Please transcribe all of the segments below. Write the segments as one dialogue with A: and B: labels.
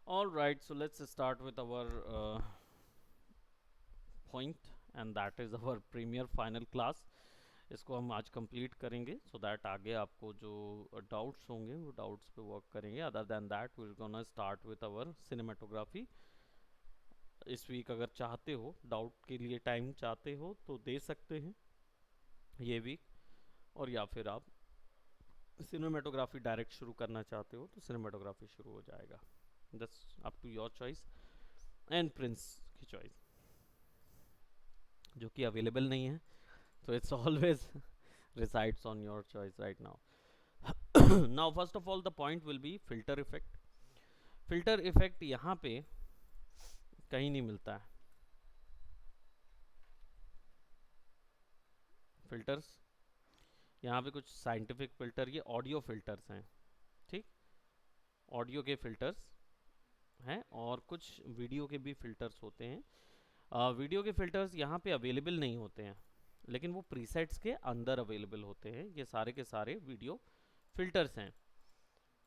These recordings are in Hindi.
A: All right, so let's start with our point and that is our premier final class. इसको हम आज कंप्लीट करेंगे सो दैट आगे आपको जो डाउट्स होंगे वो डाउट्स पे वर्क करेंगे. Other than that we are gonna start with our cinematography. इस वीक अगर चाहते हो डाउट के लिए टाइम चाहते हो तो दे सकते हैं ये वीक, और या फिर आप सिनेमेटोग्राफी डायरेक्ट शुरू करना चाहते हो तो सिनेमेटोग्राफी शुरू हो जाएगा. That's up to your choice and Prince की चॉइस जो कि अवेलेबल नहीं है, तो it's always resides on your choice right now. Now first of all the point will be filter effect. filter effect यहाँ पे कहीं नहीं मिलता है. फिल्टर्स यहाँ पे कुछ साइंटिफिक फिल्टर, ये ऑडियो फिल्टर्स हैं, ठीक, ऑडियो के फिल्टर्स हैं और कुछ वीडियो के भी फिल्टर्स होते हैं. वीडियो के फिल्टर्स यहाँ पे अवेलेबल नहीं होते हैं लेकिन वो प्रीसेट्स के अंदर अवेलेबल होते हैं. ये सारे के सारे वीडियो फिल्टर्स हैं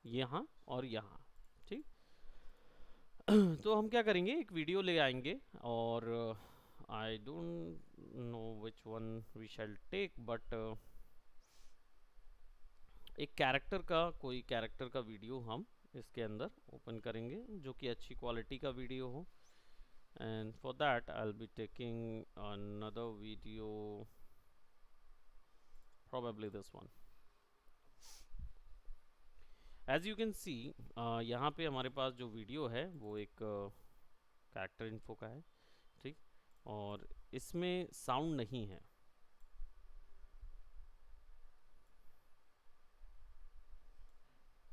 A: यहाँ और यहाँ, ठीक. तो हम क्या करेंगे, एक वीडियो ले आएंगे और I don't know which one we shall take, but एक कैरेक्टर का, कोई कैरेक्टर का वीडियो हम इसके अंदर ओपन करेंगे जो कि अच्छी क्वालिटी का वीडियो हो. And for that I'll be taking another video, probably this one. As you can see यहाँ पे हमारे पास जो वीडियो है वो एक कैरेक्टर इन्फो का है, ठीक, और इसमें साउंड नहीं है,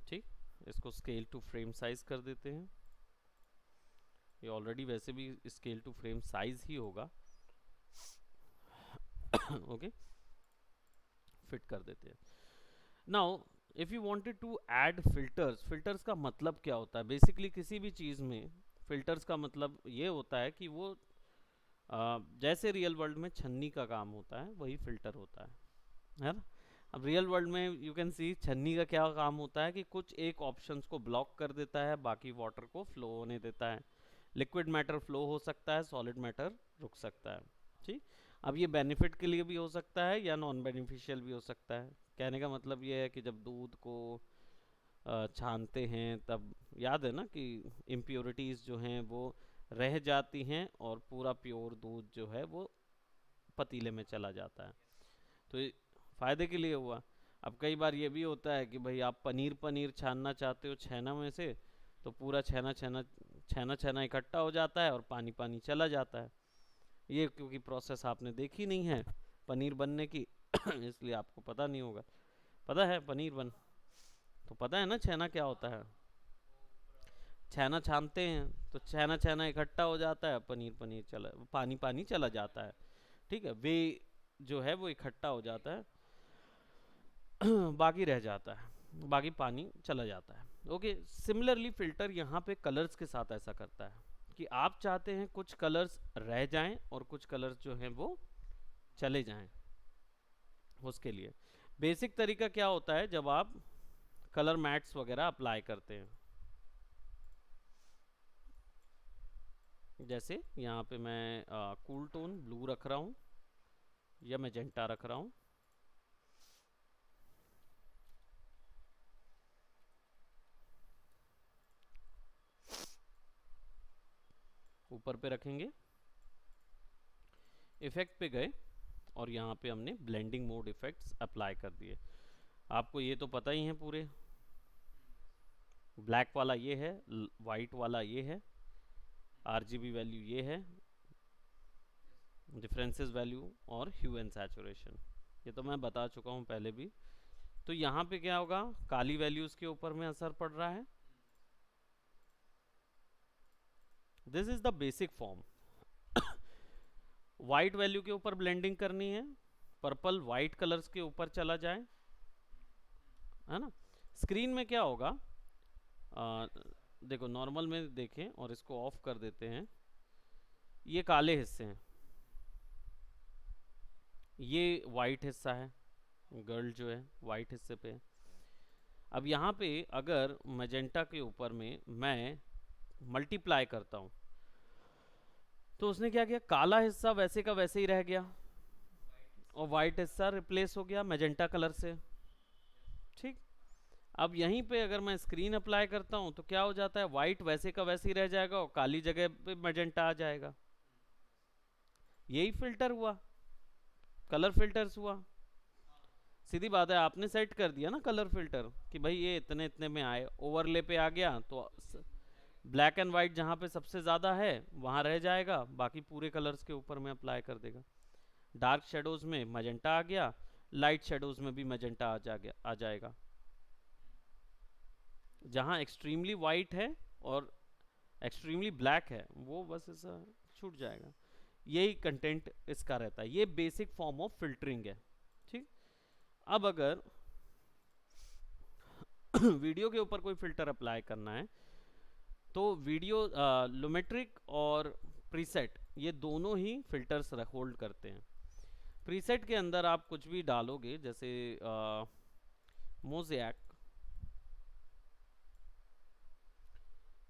A: ठीक. इसको स्केल टू फ्रेम साइज कर देते हैं. ये ऑलरेडी वैसे भी स्केल टू फ्रेम साइज ही होगा. ओके, फिट कर देते हैं. Now if you wanted to add filters, filters का मतलब क्या होता है बेसिकली किसी भी चीज़ में. फिल्टर्स का मतलब ये होता है कि वो जैसे रियल वर्ल्ड में छन्नी का काम होता है वही फिल्टर होता है ना. अब रियल वर्ल्ड में यू कैन सी छन्नी का क्या काम होता है कि कुछ एक ऑप्शंस को ब्लॉक कर देता है, बाकी वाटर को फ्लो होने देता है. लिक्विड मैटर फ्लो हो सकता है, सॉलिड मैटर रुक सकता है, ठीक. अब ये बेनिफिट के लिए भी हो सकता है या नॉन बेनिफिशियल भी हो सकता है. कहने का मतलब ये है कि जब दूध को छानते हैं तब याद है ना कि इम्प्योरिटीज़ जो हैं वो रह जाती हैं और पूरा प्योर दूध जो है वो पतीले में चला जाता है. तो ये फ़ायदे के लिए हुआ. अब कई बार ये भी होता है कि भाई आप पनीर पनीर छानना चाहते हो छेना में से, तो पूरा छेना छेना छेना छेना इकट्ठा हो जाता है और पानी पानी चला जाता है. ये क्योंकि प्रोसेस आपने देखी नहीं है पनीर बनने की इसलिए आपको पता नहीं होगा. पता है पनीर बन, तो पता है ना छेना क्या होता है. छेना छानते हैं तो छेना छेना इकट्ठा हो जाता है, पनीर पनीर चला, पानी पानी चला जाता है, ठीक है. वे जो है वो इकट्ठा हो जाता है बाकी रह जाता है, बाकी पानी चला जाता है. ओके, सिमिलरली फिल्टर यहाँ पे कलर्स के साथ ऐसा करता है कि आप चाहते हैं कुछ कलर्स रह जाएं और कुछ कलर्स जो हैं वो चले जाएं. उसके लिए बेसिक तरीका क्या होता है, जब आप कलर मैट्स वगैरह अप्लाई करते हैं, जैसे यहाँ पे मैं कूल टोन ब्लू रख रहा हूँ या मैजेंटा रख रहा हूँ, ऊपर पे रखेंगे, इफेक्ट पे गए और यहाँ पे हमने ब्लेंडिंग मोड इफेक्ट्स अप्लाई कर दिए. आपको ये तो पता ही है पूरे, ब्लैक वाला ये है, वाइट वाला ये है, आरजीबी वैल्यू ये है, डिफरेंसेस वैल्यू और ह्यू एंड सैचुरेशन, ये तो मैं बता चुका हूँ पहले भी. तो यहाँ पे क्या होगा, काली वैल्यूज के ऊपर में असर पड़ रहा है. This is the basic form. White value के ऊपर ब्लेंडिंग करनी है, पर्पल वाइट कलर्स के ऊपर चला जाए, है ना. स्क्रीन में क्या होगा, देखो नॉर्मल में देखें और इसको ऑफ कर देते हैं. ये काले हिस्से हैं, ये वाइट हिस्सा है, गर्ल जो है वाइट हिस्से पे है. अब यहाँ पे अगर मैजेंटा के ऊपर में मैं मल्टीप्लाई करता हूँ, तो उसने क्या किया, काला हिस्सा वैसे का वैसे ही रह गया और वाइट हिस्सा रिप्लेस हो गया मैजेंटा कलर से। ठीक, अब यहीं पे अगर मैं स्क्रीन अप्लाई करता हूँ तो क्या हो जाता है, वाइट वैसे का वैसे ही रह जाएगा और काली जगह पे मैजेंटा आ जाएगा। यही फिल्टर हुआ, कलर फिल्टर्स हुआ। सीधी बात है, आपने सेट कर दिया ना कलर फिल्टर कि भाई ये इतने इतने में आए, ओवरले पे आ गया तो ब्लैक एंड वाइट जहाँ पे सबसे ज़्यादा है वहाँ रह जाएगा, बाकी पूरे कलर्स के ऊपर में अप्लाई कर देगा। डार्क शेडोज में मैजेंटा आ गया, लाइट शेडोज में भी मैजेंटा आ जाएगा। जहाँ एक्सट्रीमली वाइट है और एक्सट्रीमली ब्लैक है वो बस ऐसा छूट जाएगा। यही कंटेंट इसका रहता है, ये बेसिक फॉर्म ऑफ फिल्टरिंग है। ठीक, अब अगर वीडियो के ऊपर कोई फिल्टर अप्लाई करना है तो वीडियो लुमेट्रिक और प्रीसेट ये दोनों ही फिल्टर्स होल्ड करते हैं। प्रीसेट के अंदर आप कुछ भी डालोगे, जैसे मोज़ैक,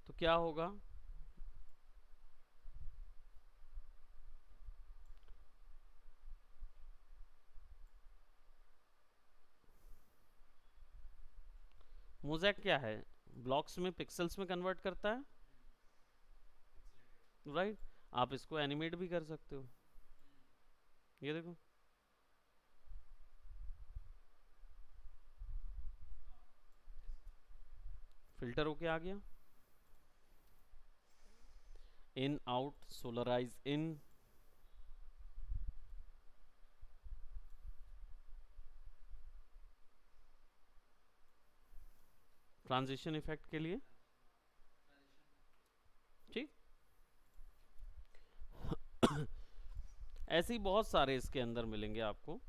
A: तो क्या होगा, मोज़ैक क्या है, ब्लॉक्स में पिक्सेल्स में कन्वर्ट करता है, राइट। आप इसको एनिमेट भी कर सकते हो, ये देखो फिल्टर होके आ गया। In out, solarise in, transition effect के लिए। ठीक, ऐसे ही बहुत सारे इसके अंदर मिलेंगे आपको।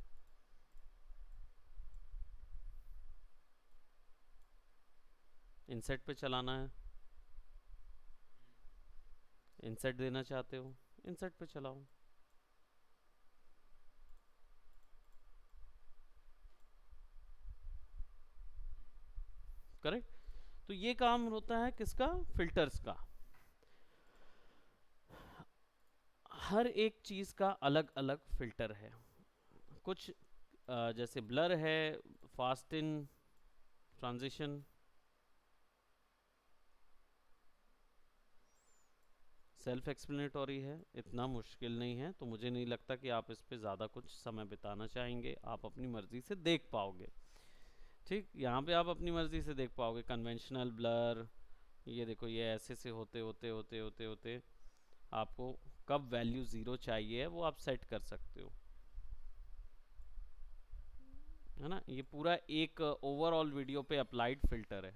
A: इनसेट पे चलाना है, इनसेट देना चाहते हो, इनसेट पे चलाओ। करेक्ट, तो ये काम होता है किसका, फिल्टर्स का। हर एक चीज का अलग अलग फिल्टर है। कुछ जैसे ब्लर है, fast in, transition, self explanatory है, इतना मुश्किल नहीं है, तो मुझे नहीं लगता कि आप इस पे ज़्यादा कुछ समय बिताना चाहेंगे, आप अपनी मर्ज़ी से देख पाओगे। ठीक, यहाँ पे आप अपनी मर्ज़ी से देख पाओगे। कन्वेंशनल ब्लर, ये देखो, ये ऐसे से होते होते होते होते होते आपको कब वैल्यू ज़ीरो चाहिए है वो आप सेट कर सकते हो, है ना। ये पूरा एक ओवरऑल वीडियो पे अप्लाइड फिल्टर है।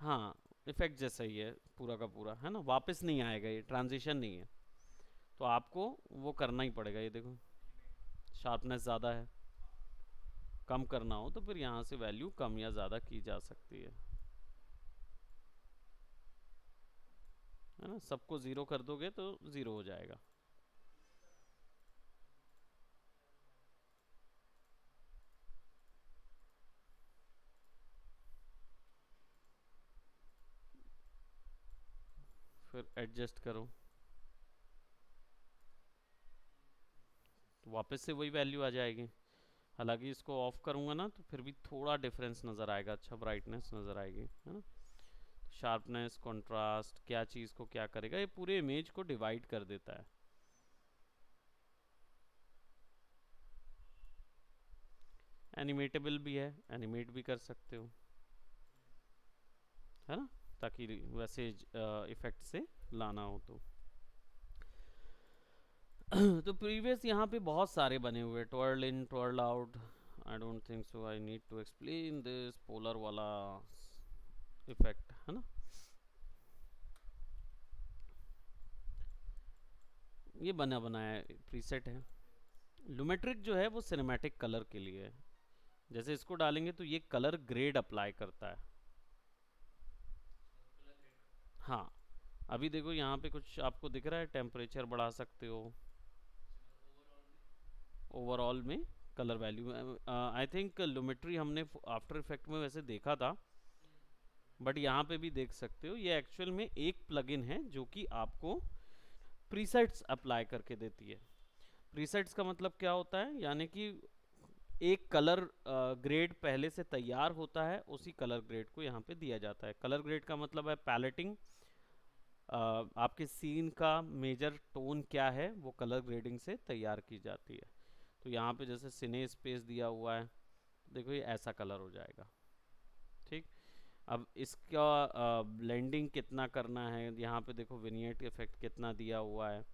A: हाँ, इफेक्ट जैसा ही है पूरा का पूरा, है ना, वापस नहीं आएगा, ये ट्रांजिशन नहीं है, तो आपको वो करना ही पड़ेगा। ये देखो शार्पनेस ज़्यादा है, कम करना हो तो फिर यहाँ से वैल्यू कम या ज़्यादा की जा सकती है ना। सबको ज़ीरो कर दोगे तो ज़ीरो हो जाएगा। फिर एडजस्ट करो तो वापस से वही वैल्यू आ जाएगी। हालांकि इसको ऑफ करूँगा ना तो फिर भी थोड़ा डिफरेंस नज़र आएगा, अच्छा ब्राइटनेस नज़र आएगी, है ना। शार्पनेस, कंट्रास्ट, क्या चीज़ को क्या करेगा, ये पूरे इमेज को डिवाइड कर देता है। एनिमेटेबल भी है, एनिमेट भी कर सकते हो, है ना, ताकि वैसे इफेक्ट से लाना हो तो। तो प्रीवियस यहाँ पे बहुत सारे बने हुए, twirl in, twirl out, I don't think so I need to explain this, polar वाला इफेक्ट, है ना। ये बना बनाया प्रीसेट है। लुमेट्रिक जो है वो सिनेमैटिक कलर के लिए है। जैसे इसको डालेंगे तो ये कलर ग्रेड अप्लाई करता है। हाँ, अभी देखो यहाँ पे कुछ आपको दिख रहा है, टेम्परेचर बढ़ा सकते हो ओवरऑल में, colour value. I think Lumetri हमने आफ्टर इफेक्ट में वैसे देखा था, बट यहाँ पे भी देख सकते हो ये एक्चुअल में एक प्लगइन है जो कि आपको प्रीसेट्स अप्लाई करके देती है। प्रीसेट्स का मतलब क्या होता है, यानी कि एक कलर ग्रेड पहले से तैयार होता है, उसी कलर ग्रेड को यहाँ पे दिया जाता है। कलर ग्रेड का मतलब है पैलेटिंग, आपके सीन का मेजर टोन क्या है वो कलर ग्रेडिंग से तैयार की जाती है। तो यहाँ पे जैसे सिने स्पेस दिया हुआ है, देखो ये ऐसा कलर हो जाएगा। ठीक, अब इसका ब्लेंडिंग कितना करना है, यहाँ पे देखो विनिएट इफेक्ट कितना दिया हुआ है,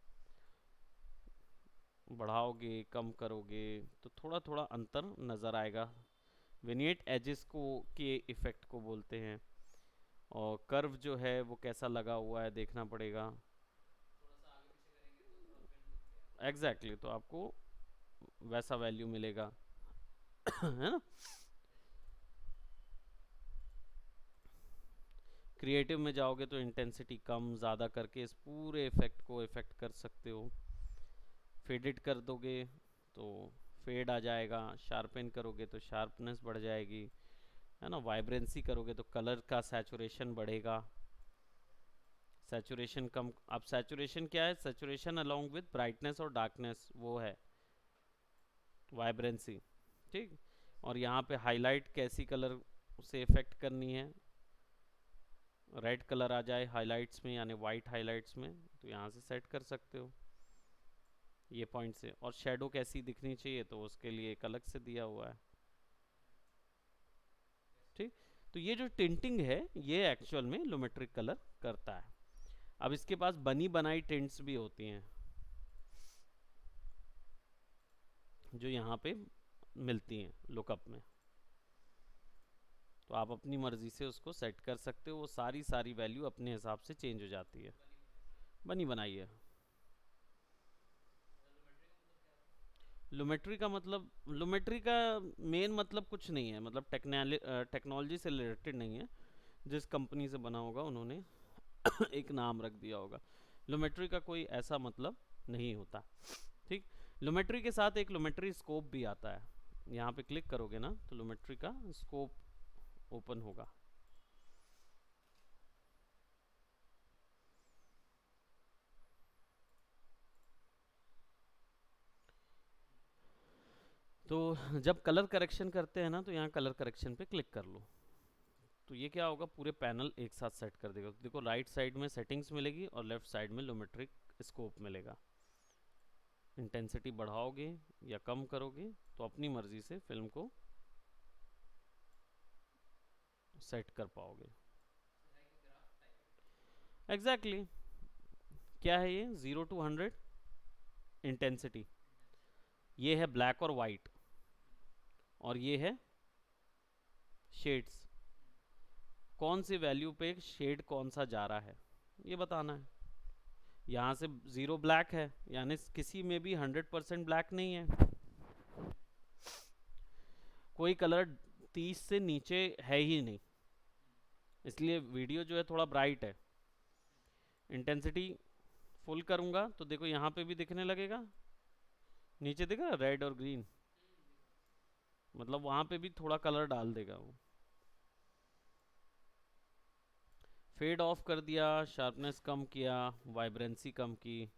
A: बढ़ाओगे कम करोगे तो थोड़ा थोड़ा अंतर नज़र आएगा। विनिएट एजेस को के इफेक्ट को बोलते हैं। और कर्व जो है वो कैसा लगा हुआ है देखना पड़ेगा। एग्जैक्टली exactly, तो आपको वैसा वैल्यू मिलेगा है ना। क्रिएटिव में जाओगे तो इंटेंसिटी कम ज़्यादा करके इस पूरे इफेक्ट को इफेक्ट कर सकते हो। फेडेड कर दोगे तो फेड आ जाएगा, शार्पन करोगे तो शार्पनेस बढ़ जाएगी, है ना। वाइब्रेंसी करोगे तो कलर का सैचुरेशन बढ़ेगा, सैचुरेशन कम। अब सैचुरेशन क्या है, सैचुरेशन अलोंग विद ब्राइटनेस और डार्कनेस वो है वाइब्रेंसी। ठीक, और यहाँ पे हाईलाइट कैसी कलर से इफेक्ट करनी है, रेड कलर आ जाए हाइलाइट्स में यानी वाइट हाइलाइट्स में, तो यहाँ से सेट कर सकते हो ये पॉइंट से। और शेडो कैसी दिखनी चाहिए तो उसके लिए एक अलग से दिया हुआ है। ठीक, तो ये जो टिंटिंग है ये एक्चुअल में लुमेट्रिक कलर करता है। अब इसके पास बनी बनाई टिंट्स भी होती हैं जो यहाँ पे मिलती हैं लुकअप में, तो आप अपनी मर्जी से उसको सेट कर सकते हो, वो सारी सारी वैल्यू अपने हिसाब से चेंज हो जाती है। बनी बनाई है। लुमेट्री का मतलब, लुमेट्री का मेन मतलब कुछ नहीं है, मतलब टेक्नोलॉजी से रिलेटेड नहीं है। जिस कंपनी से बना होगा उन्होंने एक नाम रख दिया होगा, लुमेट्री का कोई ऐसा मतलब नहीं होता। ठीक, लुमेट्री के साथ एक लुमेट्री स्कोप भी आता है। यहाँ पे क्लिक करोगे ना तो लुमेट्री का स्कोप ओपन होगा। तो जब कलर करेक्शन करते हैं ना तो यहाँ कलर करेक्शन पे क्लिक कर लो, तो ये क्या होगा, पूरे पैनल एक साथ सेट कर देगा। देखो राइट साइड में सेटिंग्स मिलेगी और लेफ्ट साइड में लुमेट्रिक स्कोप मिलेगा। इंटेंसिटी बढ़ाओगे या कम करोगे तो अपनी मर्जी से फिल्म को सेट कर पाओगे। Exactly exactly. क्या है ये 0 to 100 इंटेंसिटी, ये है ब्लैक और वाइट, और ये है शेड्स। कौन सी वैल्यू पे शेड कौन सा जा रहा है ये बताना है। यहाँ से 0 ब्लैक है यानी किसी में भी 100% ब्लैक नहीं है, कोई कलर 30 से नीचे है ही नहीं, इसलिए वीडियो जो है थोड़ा ब्राइट है। इंटेंसिटी फुल करूँगा तो देखो यहाँ पे भी दिखने लगेगा, नीचे दिख रहा है रेड और ग्रीन, मतलब वहाँ पे भी थोड़ा कलर डाल देगा वो। फेड ऑफ कर दिया, शार्पनेस कम किया, वाइब्रेंसी कम की,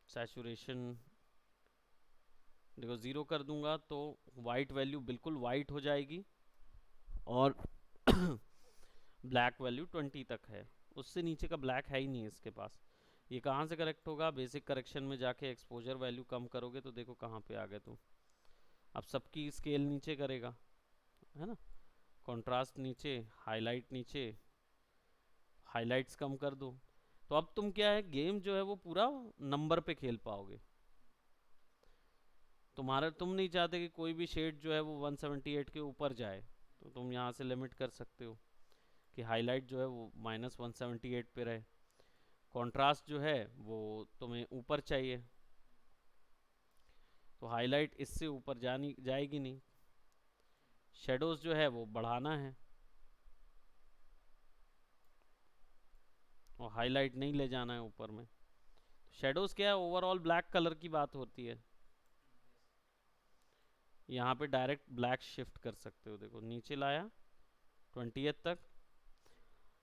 A: सैचुरेशन देखो 0 कर दूंगा तो वाइट वैल्यू बिल्कुल वाइट हो जाएगी और ब्लैक वैल्यू 20 तक है, उससे नीचे का ब्लैक है ही नहीं इसके पास। ये कहाँ से करेक्ट होगा, बेसिक करेक्शन में जाके एक्सपोजर वैल्यू कम करोगे तो देखो कहाँ पे आ गए तुम। अब सबकी स्केल नीचे करेगा, है ना, कंट्रास्ट नीचे, हाईलाइट नीचे, हाईलाइट्स कम कर दो। तो अब तुम क्या है, गेम जो है वो पूरा नंबर पे खेल पाओगे। तुम्हारा, तुम नहीं चाहते कि कोई भी शेड जो है वो 178 के ऊपर जाए, तो तुम यहाँ से लिमिट कर सकते हो कि हाईलाइट जो है वो -178 पे रहे, कंट्रास्ट जो है वो तुम्हें ऊपर चाहिए तो हाईलाइट इससे ऊपर जानी जाएगी नहीं, शेडोज जो है वो बढ़ाना है और हाईलाइट नहीं ले जाना है ऊपर में। शेडोज क्या है, ओवरऑल ब्लैक कलर की बात होती है, यहाँ पे डायरेक्ट ब्लैक शिफ्ट कर सकते हो। देखो नीचे लाया 20th तक।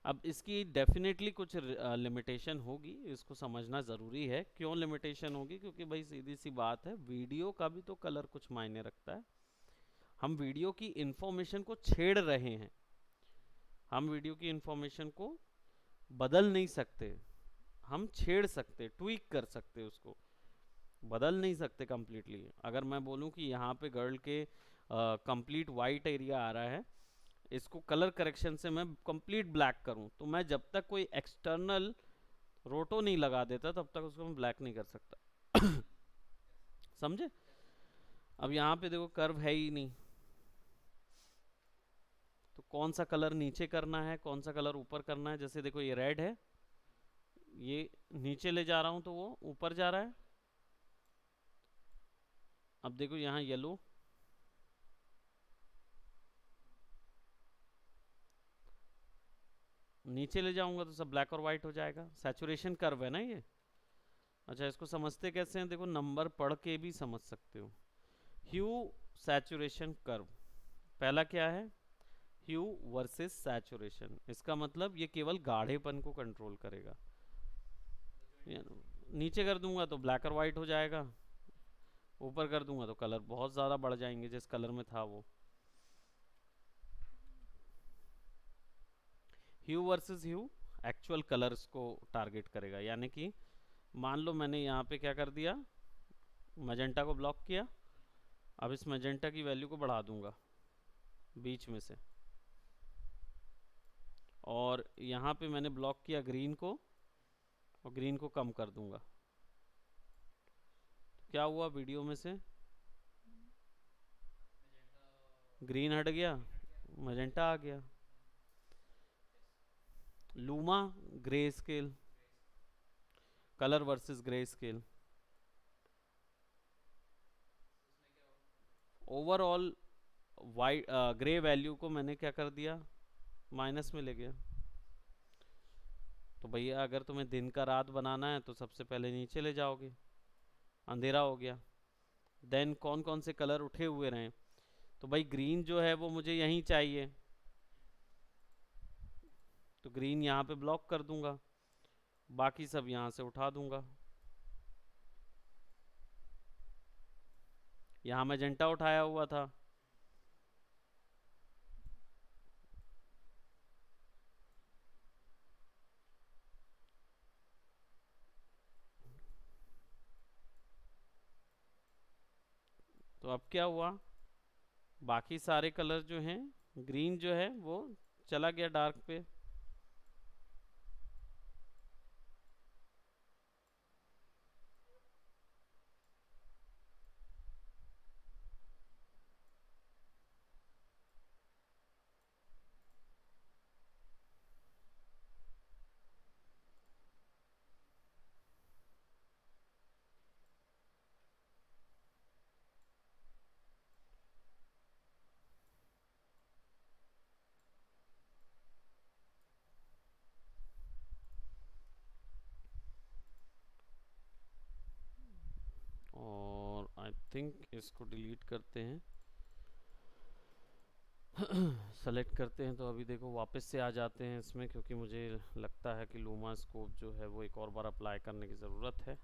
A: अब इसकी डेफिनेटली कुछ लिमिटेशन होगी, इसको समझना ज़रूरी है। क्यों लिमिटेशन होगी? क्योंकि भाई सीधी सी बात है, वीडियो का भी तो कलर कुछ मायने रखता है। हम वीडियो की इंफॉर्मेशन को छेड़ रहे हैं, हम वीडियो की इंफॉर्मेशन को बदल नहीं सकते, हम छेड़ सकते, ट्वीक कर सकते, उसको बदल नहीं सकते कंप्लीटली। अगर मैं बोलूं कि यहाँ पे गर्ल के कंप्लीट वाइट एरिया आ रहा है, इसको कलर करेक्शन से मैं कंप्लीट ब्लैक करूं, तो मैं जब तक कोई एक्सटर्नल रोटो नहीं लगा देता तब तक उसको मैं ब्लैक नहीं कर सकता। समझे? अब यहाँ पे देखो कर्व है ही नहीं, तो कौन सा कलर नीचे करना है, कौन सा कलर ऊपर करना है? जैसे देखो ये रेड है, ये नीचे ले जा रहा हूं तो वो ऊपर जा रहा है। अब देखो यहाँ येलो, नीचे ले जाऊंगा तो सब ब्लैक और वाइट हो जाएगा। सैचुरेशन कर्व है ना ये। अच्छा, इसको समझते कैसे हैं? देखो नंबर पढ़ के भी समझ सकते हो। ह्यू सैचुरेशन कर्व, पहला क्या है? ह्यू वर्सेस सैचुरेशन। इसका मतलब ये केवल गाढ़ेपन को कंट्रोल करेगा। नीचे कर दूंगा तो ब्लैक और वाइट हो जाएगा, ऊपर कर दूंगा तो कलर बहुत ज़्यादा बढ़ जाएंगे जिस कलर में था वो। ह्यू वर्सेस ह्यू एक्चुअल कलर्स को टारगेट करेगा, यानी कि मान लो मैंने यहाँ पे क्या कर दिया, मैजेंटा को ब्लॉक किया। अब इस मैजेंटा की वैल्यू को बढ़ा दूंगा बीच में से, और यहाँ पे मैंने ब्लॉक किया ग्रीन को, और ग्रीन को कम कर दूंगा। तो क्या हुआ? वीडियो में से ग्रीन हट गया, मैजेंटा आ गया। Luma grey scale, colour versus grey scale. Overall white grey value को मैंने क्या कर दिया, माइनस में ले गया। तो भैया अगर तुम्हें दिन का रात बनाना है तो सबसे पहले नीचे ले जाओगे, अंधेरा हो गया। देन कौन कौन से कलर उठे हुए रहे? तो भाई ग्रीन जो है वो मुझे यहीं चाहिए, तो ग्रीन यहाँ पे ब्लॉक कर दूंगा, बाकी सब यहाँ से उठा दूंगा। यहाँ मैजेंटा उठाया हुआ था, तो अब क्या हुआ? बाकी सारे कलर जो हैं, ग्रीन जो है वो चला गया डार्क पे। और आई थिंक इसको डिलीट करते हैं। सेलेक्ट करते हैं तो अभी देखो वापस से आ जाते हैं इसमें, क्योंकि मुझे लगता है कि लूमा स्कोप जो है वो एक और बार अप्लाई करने की ज़रूरत है।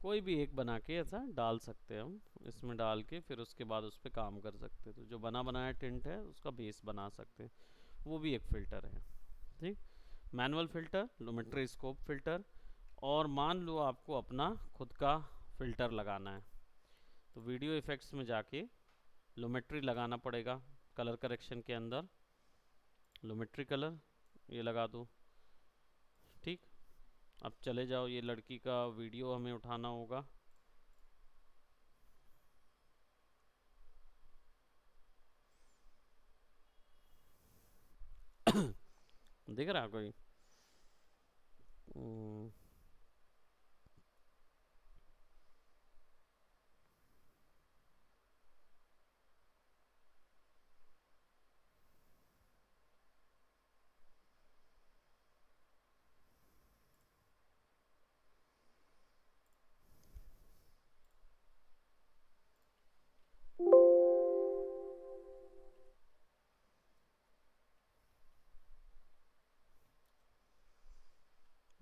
A: कोई भी एक बना के ऐसा डाल सकते हैं हम, इसमें डाल के फिर उसके बाद उस पर काम कर सकते हैं। तो जो बना बनाया टिंट है उसका बेस बना सकते हैं, वो भी एक फ़िल्टर है। ठीक, मैनुअल फ़िल्टर, लूमेट्री स्कोप फ़िल्टर, और मान लो आपको अपना खुद का फ़िल्टर लगाना है, तो वीडियो इफ़ेक्ट्स में जाके लूमेट्री लगाना पड़ेगा। कलर करेक्शन के अंदर लूमेट्री कलर ये लगा दो। ठीक, अब चले जाओ, ये लड़की का वीडियो हमें उठाना होगा। दिख रहा कोई? हम्म,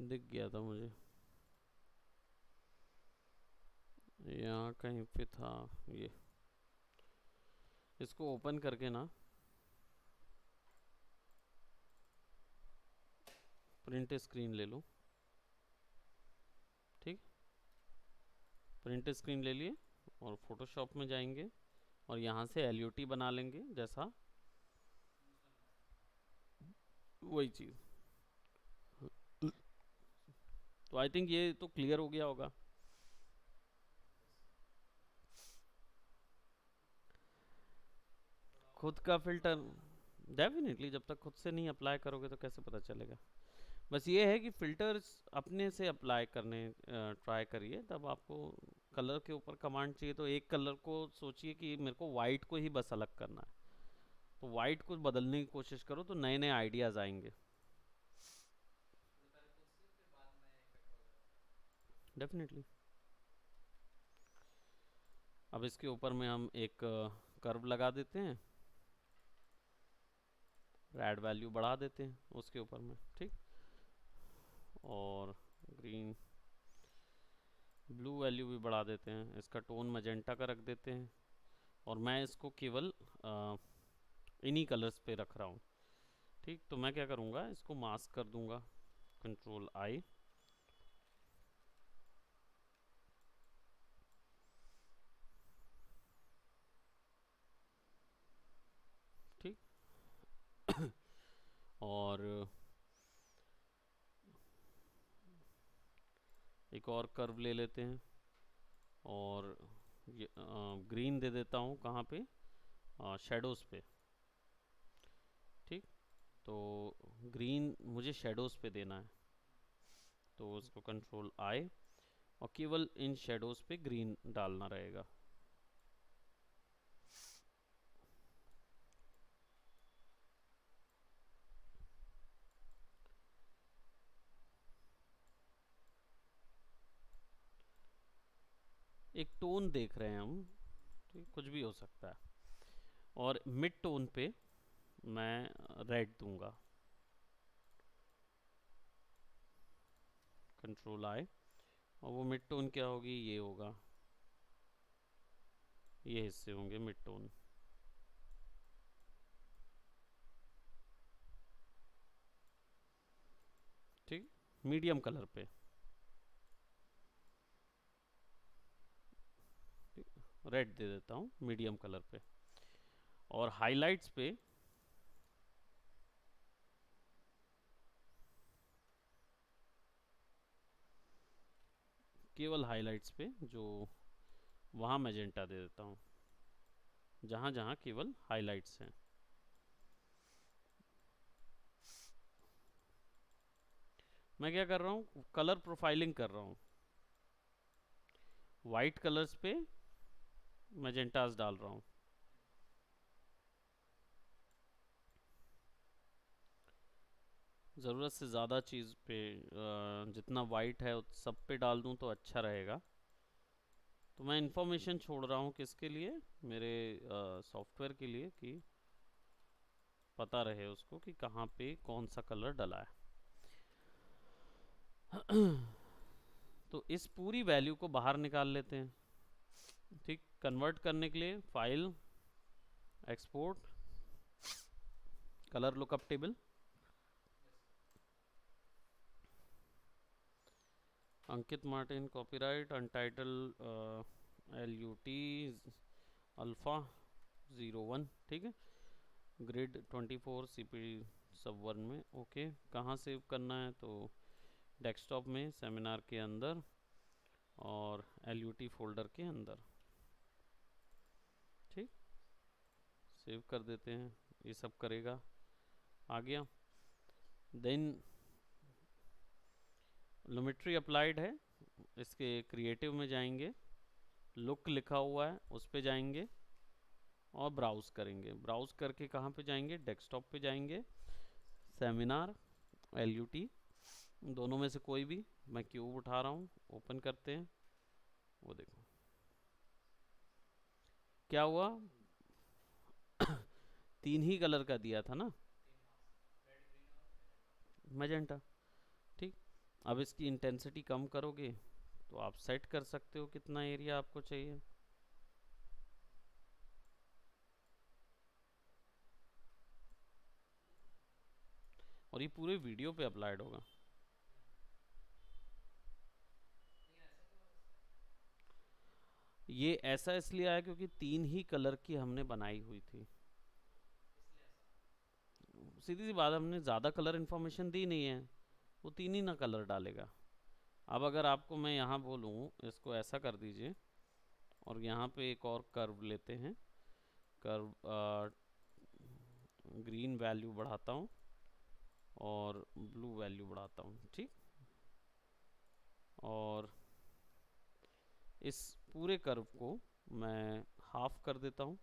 A: दिख गया था मुझे, यहाँ कहीं पे था ये। इसको ओपन करके ना प्रिंट स्क्रीन ले लो। ठीक, प्रिंट स्क्रीन ले लिए और फोटोशॉप में जाएंगे और यहाँ से LUT बना लेंगे जैसा, वही चीज़। तो आई थिंक ये तो क्लियर हो गया होगा। खुद का फिल्टर डेफिनेटली जब तक खुद से नहीं अप्लाई करोगे तो कैसे पता चलेगा। बस ये है कि फिल्टर्स अपने से अप्लाई करने ट्राई करिए, तब आपको कलर के ऊपर कमांड चाहिए तो एक कलर को सोचिए कि मेरे को वाइट को ही बस अलग करना है, तो वाइट को बदलने की कोशिश करो तो नए नए आइडियाज़ आएंगे। डेफिनेटली। अब इसके ऊपर में हम एक कर्व लगा देते हैं, ऐड वैल्यू बढ़ा देते हैं उसके ऊपर में। ठीक, और ग्रीन ब्लू वैल्यू भी बढ़ा देते हैं, इसका टोन मजेंटा का रख देते हैं, और मैं इसको केवल इन्हीं कलर्स पे रख रहा हूँ। ठीक, तो मैं क्या करूँगा, इसको मास्क कर दूंगा, Ctrl+I। ठीक, और एक और कर्व ले लेते हैं और ये ग्रीन दे देता हूँ कहाँ पे, शेडोज़ पे। ठीक, तो ग्रीन मुझे शेडोज़ पे देना है, तो उसको Ctrl+I और केवल इन शेडोज़ पे ग्रीन डालना रहेगा। एक टोन देख रहे हैं हम, ठीक, कुछ भी हो सकता है। और मिड टोन पे मैं रेड दूंगा, Ctrl+I, और वो मिड टोन क्या होगी, ये होगा, ये हिस्से होंगे मिड टोन। ठीक, मीडियम कलर पे रेड दे देता हूँ, मीडियम कलर पे। और हाइलाइट्स पे केवल हाइलाइट्स पे जो वहाँ मैजेंटा दे देता हूँ, जहाँ जहाँ केवल हाइलाइट्स हैं। मैं क्या कर रहा हूँ, कलर प्रोफाइलिंग कर रहा हूँ, वाइट कलर्स पे मैजेंटास डाल रहा हूँ। ज़रूरत से ज़्यादा चीज़ पे जितना वाइट है सब पे डाल दूँ तो अच्छा रहेगा। तो मैं इन्फॉर्मेशन छोड़ रहा हूँ किसके लिए, मेरे सॉफ्टवेयर के लिए, कि पता रहे उसको कि कहाँ पे कौन सा कलर डला है। तो इस पूरी वैल्यू को बाहर निकाल लेते हैं। ठीक, कन्वर्ट करने के लिए file, export, colour lookup table, Ankit Martin copyright untitled LUT alpha 01। ठीक है, ग्रिड 24 CP सब 1 में। ओके, कहाँ सेव करना है, तो डेस्कटॉप में सेमिनार के अंदर और LUT फोल्डर के अंदर। ठीक, सेव कर देते हैं, ये सब करेगा, आ गया। देन लुमेट्री अप्लाइड है, इसके क्रिएटिव में जाएंगे, लुक लिखा हुआ है उस पे जाएंगे और ब्राउज़ करेंगे। ब्राउज़ करके कहाँ पे जाएंगे, डेस्कटॉप पे जाएंगे, सेमिनार, LUT, दोनों में से कोई भी। मैं क्यूब उठा रहा हूँ, ओपन करते हैं, वो देखो क्या हुआ, तीन ही कलर का दिया था ना, मैजेंटा। ठीक, अब इसकी इंटेंसिटी कम करोगे तो आप सेट कर सकते हो कितना एरिया आपको चाहिए। और ये पूरे वीडियो पे अप्लाइड होगा। ये ऐसा इसलिए आया क्योंकि 3 ही कलर की हमने बनाई हुई थी। सीधी सी बात, हमने ज़्यादा कलर इन्फॉर्मेशन दी नहीं है, वो 3 ही ना कलर डालेगा। अब अगर आपको मैं यहाँ बोलूँ इसको ऐसा कर दीजिए, और यहाँ पे एक और कर्व लेते हैं, कर्व ग्रीन वैल्यू बढ़ाता हूँ और ब्लू वैल्यू बढ़ाता हूँ, ठीक। और इस पूरे कर्व को मैं हाफ कर देता हूँ,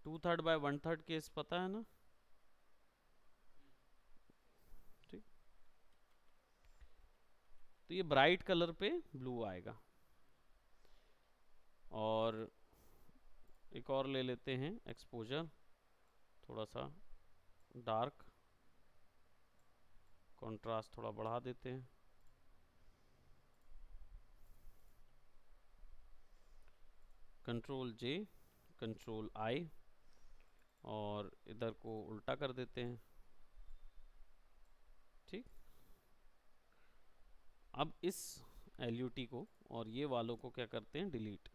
A: 2/3 बाय 1/3 केस पता है ना, ठीक। तो ये ब्राइट कलर पे ब्लू आएगा। और एक और ले लेते हैं एक्सपोजर, थोड़ा सा डार्क, कंट्रास्ट थोड़ा बढ़ा देते हैं, कंट्रोल जे, कंट्रोल आई, और इधर को उल्टा कर देते हैं, ठीक। अब इस LUT को और ये वालों को क्या करते हैं, delete,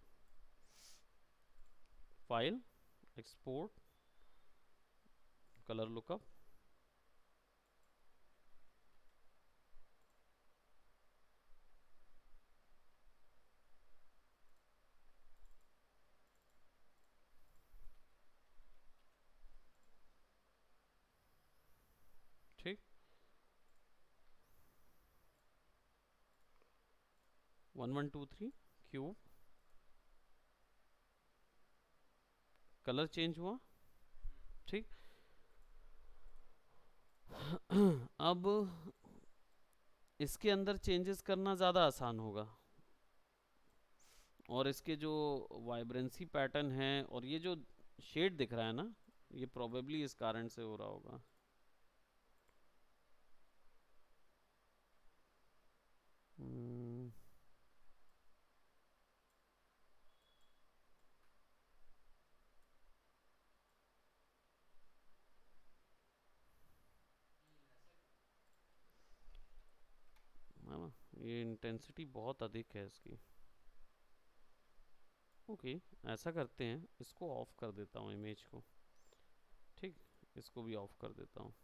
A: file, export, colour lookup, ठीक। 1 1 2 3 क्यूब, कलर चेंज हुआ, ठीक। अब इसके अंदर चेंजेस करना ज़्यादा आसान होगा, और इसके जो वाइब्रेंसी पैटर्न है और ये जो शेड दिख रहा है ना, ये प्रोबेबली इस कारण से हो रहा होगा। ये इंटेंसिटी बहुत अधिक है इसकी। ओके, ऐसा करते हैं, इसको ऑफ कर देता हूँ इमेज को, ठीक। इसको भी ऑफ कर देता हूँ।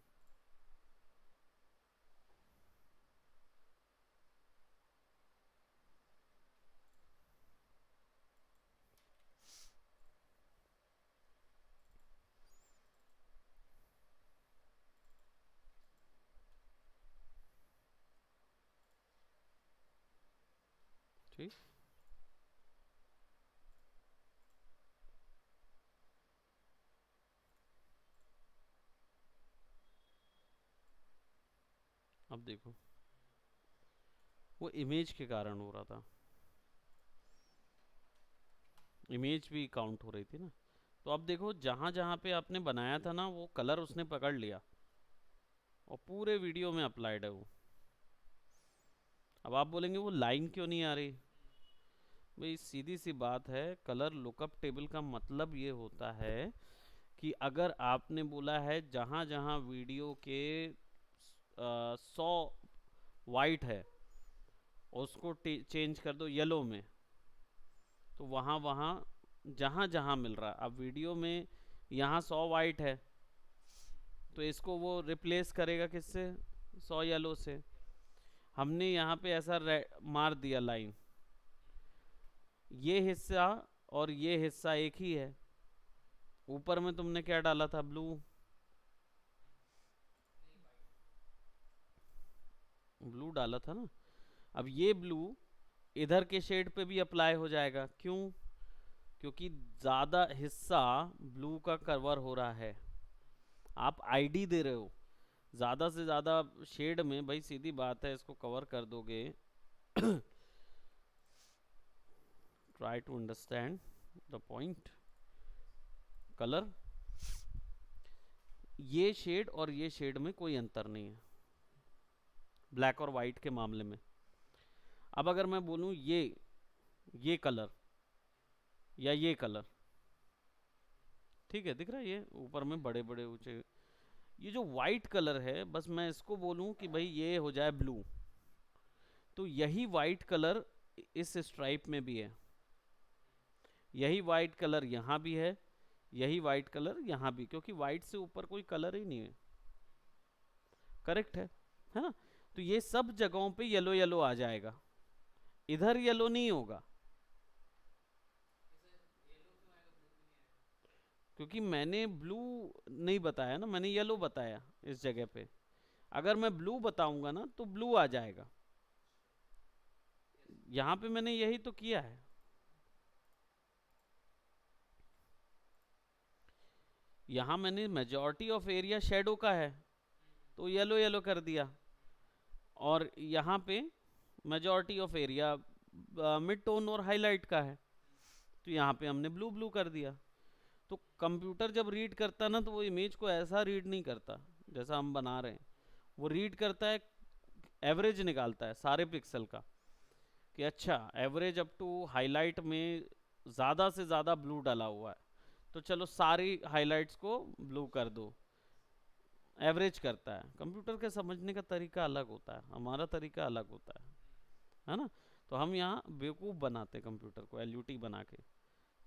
A: ठीक, अब देखो वो इमेज के कारण हो रहा था, इमेज भी काउंट हो रही थी ना। तो अब देखो जहाँ जहाँ पे आपने बनाया था ना, वो कलर उसने पकड़ लिया और पूरे वीडियो में अप्लाइड है वो। अब आप बोलेंगे वो लाइन क्यों नहीं आ रही, भाई सीधी सी बात है, कलर लुकअप टेबल का मतलब ये होता है कि अगर आपने बोला है जहाँ जहाँ वीडियो के 100 वाइट है उसको चेंज कर दो येलो में, तो वहाँ वहाँ जहाँ जहाँ मिल रहा है। अब वीडियो में यहाँ 100 वाइट है, तो इसको वो रिप्लेस करेगा किससे, 100 येलो से। हमने यहाँ पे ऐसा मार दिया लाइन, ये हिस्सा और ये हिस्सा एक ही है। ऊपर में तुमने क्या डाला था, ब्लू, ब्लू डाला था ना। अब ये ब्लू इधर के शेड पे भी अप्लाई हो जाएगा, क्यों, क्योंकि ज़्यादा हिस्सा ब्लू का कवर हो रहा है। आप आईडी दे रहे हो, ज़्यादा से ज़्यादा शेड में, भाई सीधी बात है, इसको कवर कर दोगे। Try to understand the point. Colour ये शेड और ये शेड में कोई अंतर नहीं है ब्लैक और वाइट के मामले में। अब अगर मैं बोलूं ये कलर या ये कलर, ठीक है, दिख रहा है ये ऊपर में बड़े बड़े ऊंचे, ये जो वाइट कलर है, बस मैं इसको बोलूं कि भाई ये हो जाए ब्लू, तो यही वाइट कलर इस स्ट्राइप में भी है, यही वाइट कलर यहाँ भी है, यही वाइट कलर यहाँ भी, क्योंकि वाइट से ऊपर कोई कलर ही नहीं है। करेक्ट है ना? तो ये सब जगहों पे येलो येलो आ जाएगा, इधर येलो नहीं होगा, क्योंकि मैंने ब्लू नहीं बताया ना, मैंने येलो बताया इस जगह पे। अगर मैं ब्लू बताऊंगा ना तो ब्लू आ जाएगा, यहां पे मैंने यही तो किया है। यहां मैंने मेजॉरिटी ऑफ एरिया शेडो का है तो येलो येलो कर दिया, और यहाँ पे majority of area mid tone और हाईलाइट का है तो यहाँ पे हमने ब्लू ब्लू कर दिया। तो कंप्यूटर जब रीड करता ना तो वो इमेज को ऐसा रीड नहीं करता जैसा हम बना रहे हैं, वो रीड करता है, एवरेज निकालता है सारे पिक्सल का, कि अच्छा एवरेज अप टू हाईलाइट में ज़्यादा से ज़्यादा ब्लू डाला हुआ है, तो चलो सारी हाईलाइट्स को ब्लू कर दो, एवरेज करता है। कंप्यूटर के समझने का तरीका अलग होता है, हमारा तरीका अलग होता है ना? तो हम यहाँ बेवकूफ़ बनाते कंप्यूटर को एलयूटी बना के,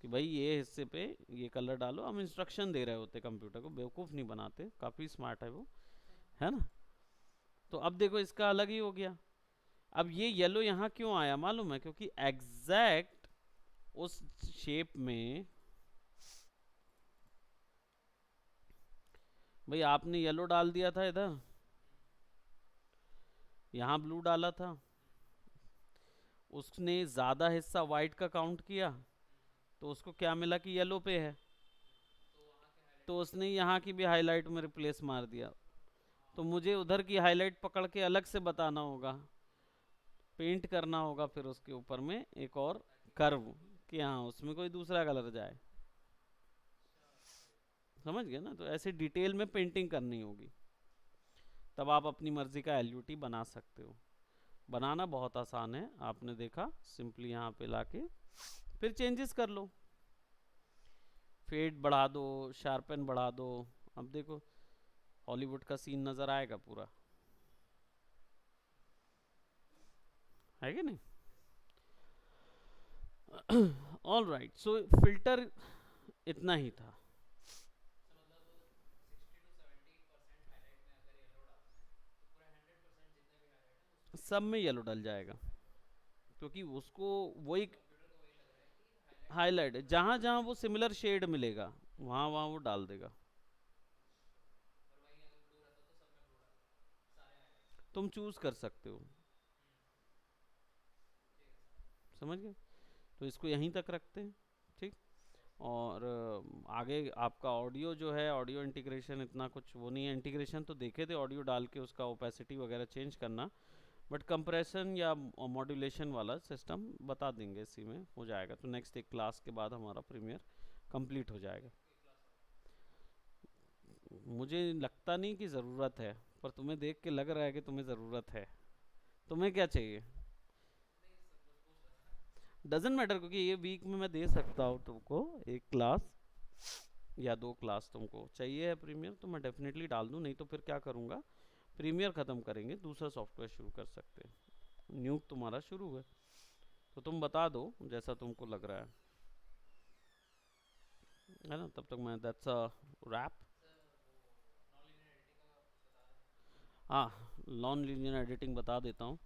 A: कि भाई ये हिस्से पे ये कलर डालो, हम इंस्ट्रक्शन दे रहे होते कंप्यूटर को, बेवकूफ़ नहीं बनाते, काफ़ी स्मार्ट है वो, है ना? तो अब देखो इसका अलग ही हो गया। अब ये येलो यहाँ क्यों आया मालूम है? क्योंकि एग्जैक्ट उस शेप में भाई आपने येलो डाल दिया था इधर, यहाँ ब्लू डाला था, उसने ज़्यादा हिस्सा वाइट का काउंट किया तो उसको क्या मिला कि येलो पे है, तो उसने यहाँ की भी हाईलाइट में रिप्लेस मार दिया। तो मुझे उधर की हाईलाइट पकड़ के अलग से बताना होगा, पेंट करना होगा फिर उसके ऊपर में एक और कर्व, कि हाँ उसमें कोई दूसरा कलर जाए। समझ गए ना? तो ऐसे डिटेल में पेंटिंग करनी होगी, तब आप अपनी मर्जी का एलयूटी बना सकते हो। बनाना बहुत आसान है, आपने देखा, सिंपली यहाँ पे लाके फिर चेंजेस कर लो, फेड बढ़ा दो, शार्पन बढ़ा दो। अब देखो हॉलीवुड का सीन नजर आएगा पूरा, है कि नहीं? ऑल राइट, सो फिल्टर इतना ही था। सब में येलो डल जाएगा, क्योंकि उसको वही हाईलाइट है, जहां जहां वो सिमिलर शेड मिलेगा वहां वहां वो डाल देगा। तुम चूज कर सकते हो, समझ गए? तो इसको यहीं तक रखते हैं, ठीक। और आगे आपका ऑडियो जो है, ऑडियो इंटीग्रेशन इतना कुछ वो नहीं है, इंटीग्रेशन तो देखे थे ऑडियो डाल के उसका ओपेसिटी वगैरह चेंज करना, बट कंप्रेशन या मॉड्यूलेशन वाला सिस्टम बता देंगे, इसी में हो जाएगा। तो नेक्स्ट एक क्लास के बाद हमारा प्रीमियर कंप्लीट हो जाएगा। मुझे लगता नहीं कि ज़रूरत है, पर तुम्हें देख के लग रहा है कि तुम्हें ज़रूरत है। तुम्हें क्या चाहिए? डजेंट मैटर, क्योंकि ये वीक में मैं दे सकता हूँ तुमको एक क्लास या दो क्लास। तुमको चाहिए है प्रीमियर तो मैं डेफिनेटली डाल दूँ, नहीं तो फिर क्या करूँगा, प्रीमियर ख़त्म करेंगे, दूसरा सॉफ्टवेयर शुरू कर सकते हैं। न्यू तुम्हारा शुरू है तो तुम बता दो जैसा तुमको लग रहा है ना? तब तक मैं दैट्स अ रैप। हाँ, नॉन लीनियर एडिटिंग बता देता हूँ।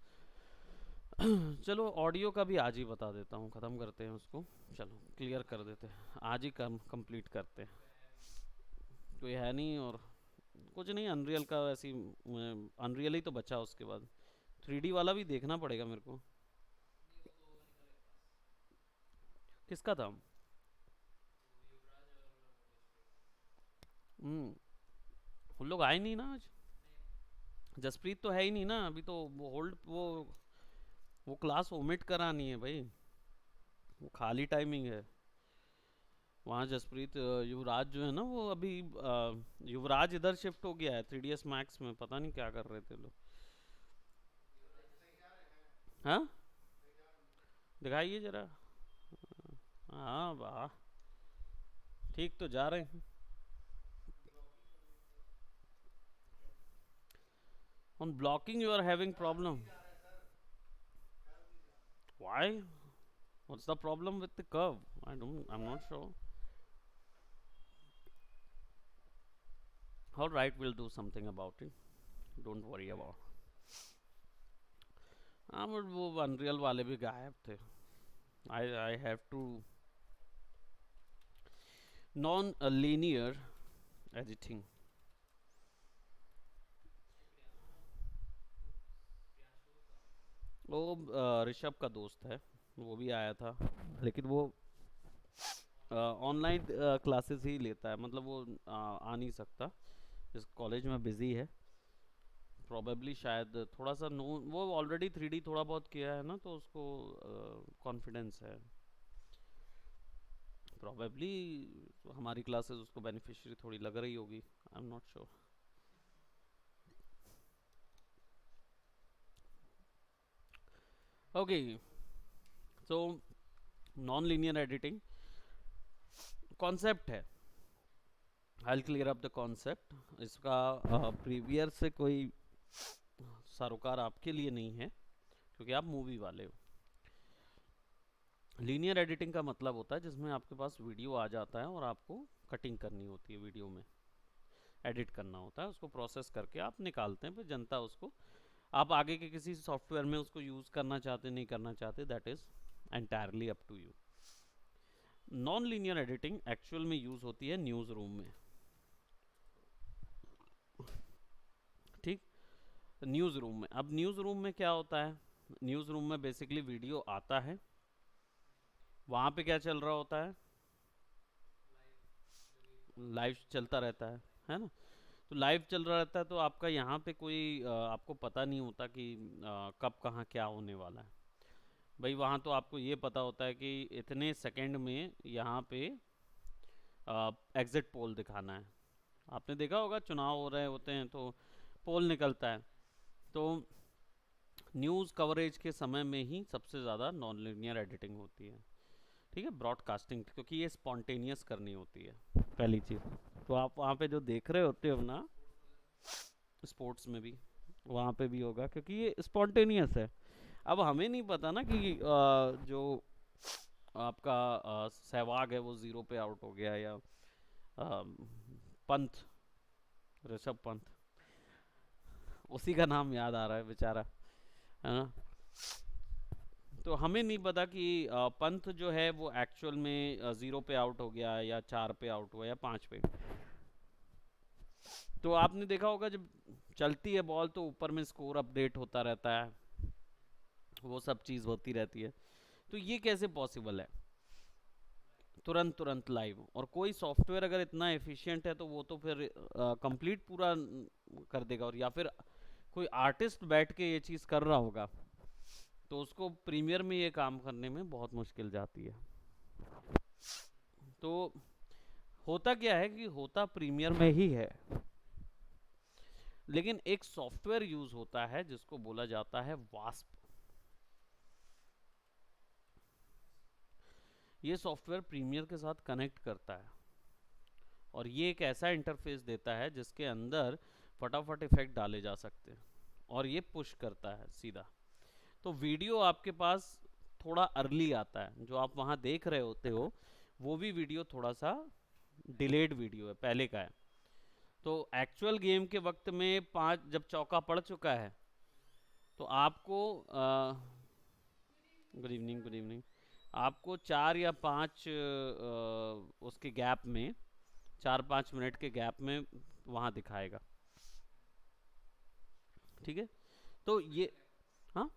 A: चलो ऑडियो का भी आज ही बता देता हूँ, ख़त्म करते हैं उसको, चलो क्लियर कर देते हैं आज ही, कंप्लीट करते हैं। कोई है नहीं, और कुछ नहीं, अनरियल का ऐसी, अनरियल ही तो बचा, उसके बाद 3D वाला भी देखना पड़ेगा मेरे को। किसका था? उन लोग आए नहीं ना आज, जसप्रीत तो है ही नहीं ना अभी, तो वो होल्ड, वो क्लास ओमिट करानी है भाई, वो खाली टाइमिंग है। वहाँ जसप्रीत युवराज जो है ना वो अभी युवराज इधर शिफ्ट हो गया है 3ds मैक्स में, पता नहीं क्या कर रहे थे लोग। हाँ, दिखाइए जरा। हाँ वाह, ठीक तो जा रहे हैं। On blocking you are having problem. Why? What's the problem with the curve? I'm not sure. All right, we'll do something about it. Don't worry about. हाँ बट वो अनरियल वाले भी गायब थे। I have to non linear editing. वो ऋषभ का दोस्त है, वो भी आया था, लेकिन वो ऑनलाइन क्लासेस ही लेता है, मतलब वो आ नहीं सकता, इस कॉलेज में बिजी है। प्रोबेबली शायद थोड़ा सा नो, वो ऑलरेडी 3D थोड़ा बहुत किया है ना, तो उसको कॉन्फिडेंस है। प्रोबेबली हमारी क्लासेस उसको बेनिफिशियरी थोड़ी लग रही होगी, I am not sure. Okay, so non linear editing concept है। I clear up the concept. इसका प्रीवियर से कोई सरोकार आपके लिए नहीं है, क्योंकि आप मूवी वाले हो। लीनियर एडिटिंग का मतलब होता है जिसमें आपके पास वीडियो आ जाता है और आपको कटिंग करनी होती है, वीडियो में एडिट करना होता है, उसको प्रोसेस करके आप निकालते हैं, फिर जनता उसको, आप आगे के किसी सॉफ्टवेयर में उसको यूज़ करना चाहते नहीं करना चाहते, that is entirely up to you. Non linear editing actual में यूज़ होती है न्यूज़ रूम में। ठीक, न्यूज़ रूम में, अब न्यूज़ रूम में क्या होता है, न्यूज़ रूम में बेसिकली वीडियो आता है, वहाँ पे क्या चल रहा होता है, लाइव चलता रहता है ना। तो लाइव चल रहा रहता है, तो आपका यहाँ पे कोई आपको पता नहीं होता कि कब कहाँ क्या होने वाला है। भाई वहाँ तो आपको ये पता होता है कि इतने सेकंड में यहाँ पे एग्जिट पोल दिखाना है। आपने देखा होगा चुनाव हो रहे होते हैं तो पोल निकलता है, तो न्यूज़ कवरेज के समय में ही सबसे ज़्यादा नॉन लीनियर एडिटिंग होती है। ठीक है, ब्रॉडकास्टिंग, क्योंकि ये स्पॉन्टेनियस करनी होती है पहली चीज़। तो आप वहाँ पे जो देख रहे होते हो ना, स्पोर्ट्स में भी वहाँ पे भी होगा, क्योंकि ये स्पॉन्टेनियस है। अब हमें नहीं पता ना कि जो आपका सहवाग है वो 0 पे आउट हो गया, या पंत, ऋषभ पंत, उसी का नाम याद आ रहा है बेचारा, है ना। तो हमें नहीं पता कि पंत जो है वो एक्चुअल में 0 पे आउट हो गया, या 4 पे आउट हुआ, या 5 पे। तो आपने देखा होगा जब चलती है बॉल तो ऊपर में स्कोर अपडेट होता रहता है, वो सब चीज़ होती रहती है। तो ये कैसे पॉसिबल है तुरंत तुरंत लाइव? और कोई सॉफ्टवेयर अगर इतना एफिशिएंट है तो वो तो फिर कंप्लीट पूरा कर देगा, और या फिर कोई आर्टिस्ट बैठ के ये चीज़ कर रहा होगा, तो उसको प्रीमियर में ये काम करने में बहुत मुश्किल जाती है। तो होता क्या है कि होता प्रीमियर में ही है, लेकिन एक सॉफ्टवेयर यूज होता है जिसको बोला जाता है वास्प। ये सॉफ्टवेयर प्रीमियर के साथ कनेक्ट करता है, और ये एक ऐसा इंटरफेस देता है जिसके अंदर फटाफट इफेक्ट डाले जा सकते हैं, और ये पुश करता है सीधा। तो वीडियो आपके पास थोड़ा अर्ली आता है, जो आप वहाँ देख रहे होते हो वो भी वीडियो थोड़ा सा डिलेड वीडियो है, पहले का है। तो एक्चुअल गेम के वक्त में 5 जब चौका पड़ चुका है, तो आपको गुड इवनिंग, गुड इवनिंग, आपको 4 या 5 उसके गैप में, 4-5 मिनट के गैप में वहाँ दिखाएगा। ठीक है, तो ये, हाँ,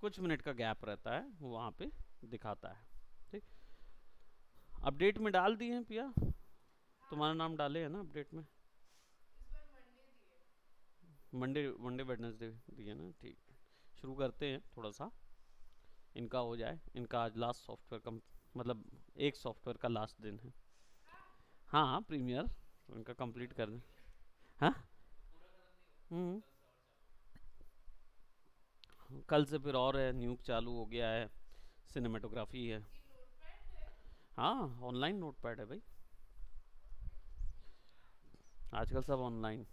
A: कुछ मिनट का गैप रहता है वो वहाँ पे दिखाता है। ठीक, अपडेट में डाल दिए हैं पिया, तुम्हारा नाम डाले है ना अपडेट में, मंडे मंडे वेडनेसडे दिए ना। ठीक, शुरू करते हैं थोड़ा सा, इनका हो जाए, इनका आज लास्ट सॉफ्टवेयर कम मतलब एक सॉफ्टवेयर का लास्ट दिन है। हाँ हाँ, प्रीमियर उनका कंप्लीट कर दें। हाँ। हम्म। कल से फिर और है, न्यूक चालू हो गया है, सिनेमेटोग्राफी है। हाँ, ऑनलाइन नोटपैड है भाई, आजकल सब ऑनलाइन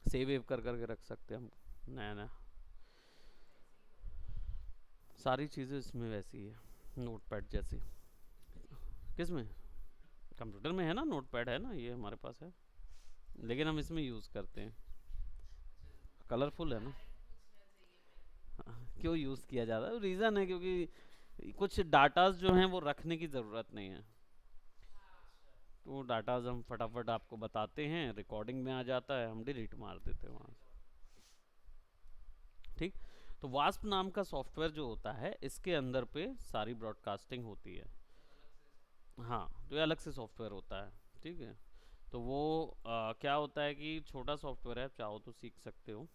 A: सेव वेव कर करके रख सकते हैं हम। नया नया सारी चीज़ें इसमें वैसी है, नोटपैड जैसी। किस में? कंप्यूटर में है ना, नोटपैड है ना, ये हमारे पास है, लेकिन हम इसमें यूज़ करते हैं। कलरफुल है ना। हाँ, क्यों यूज़ किया जाता है, रीज़न है क्योंकि कुछ डाटाज जो हैं वो रखने की ज़रूरत नहीं है, तो वो डाटाज हम फटाफट आपको बताते हैं, रिकॉर्डिंग में आ जाता है, हम डिलीट मार देते हैं वहाँ से। ठीक। तो वास्प नाम का सॉफ्टवेयर जो होता है, इसके अंदर पे सारी ब्रॉडकास्टिंग होती है। हाँ, तो ये अलग से सॉफ्टवेयर होता है। ठीक है। तो वो क्या होता है कि छोटा सॉफ्टवेयर है, चाहो तो सीख सकते हो।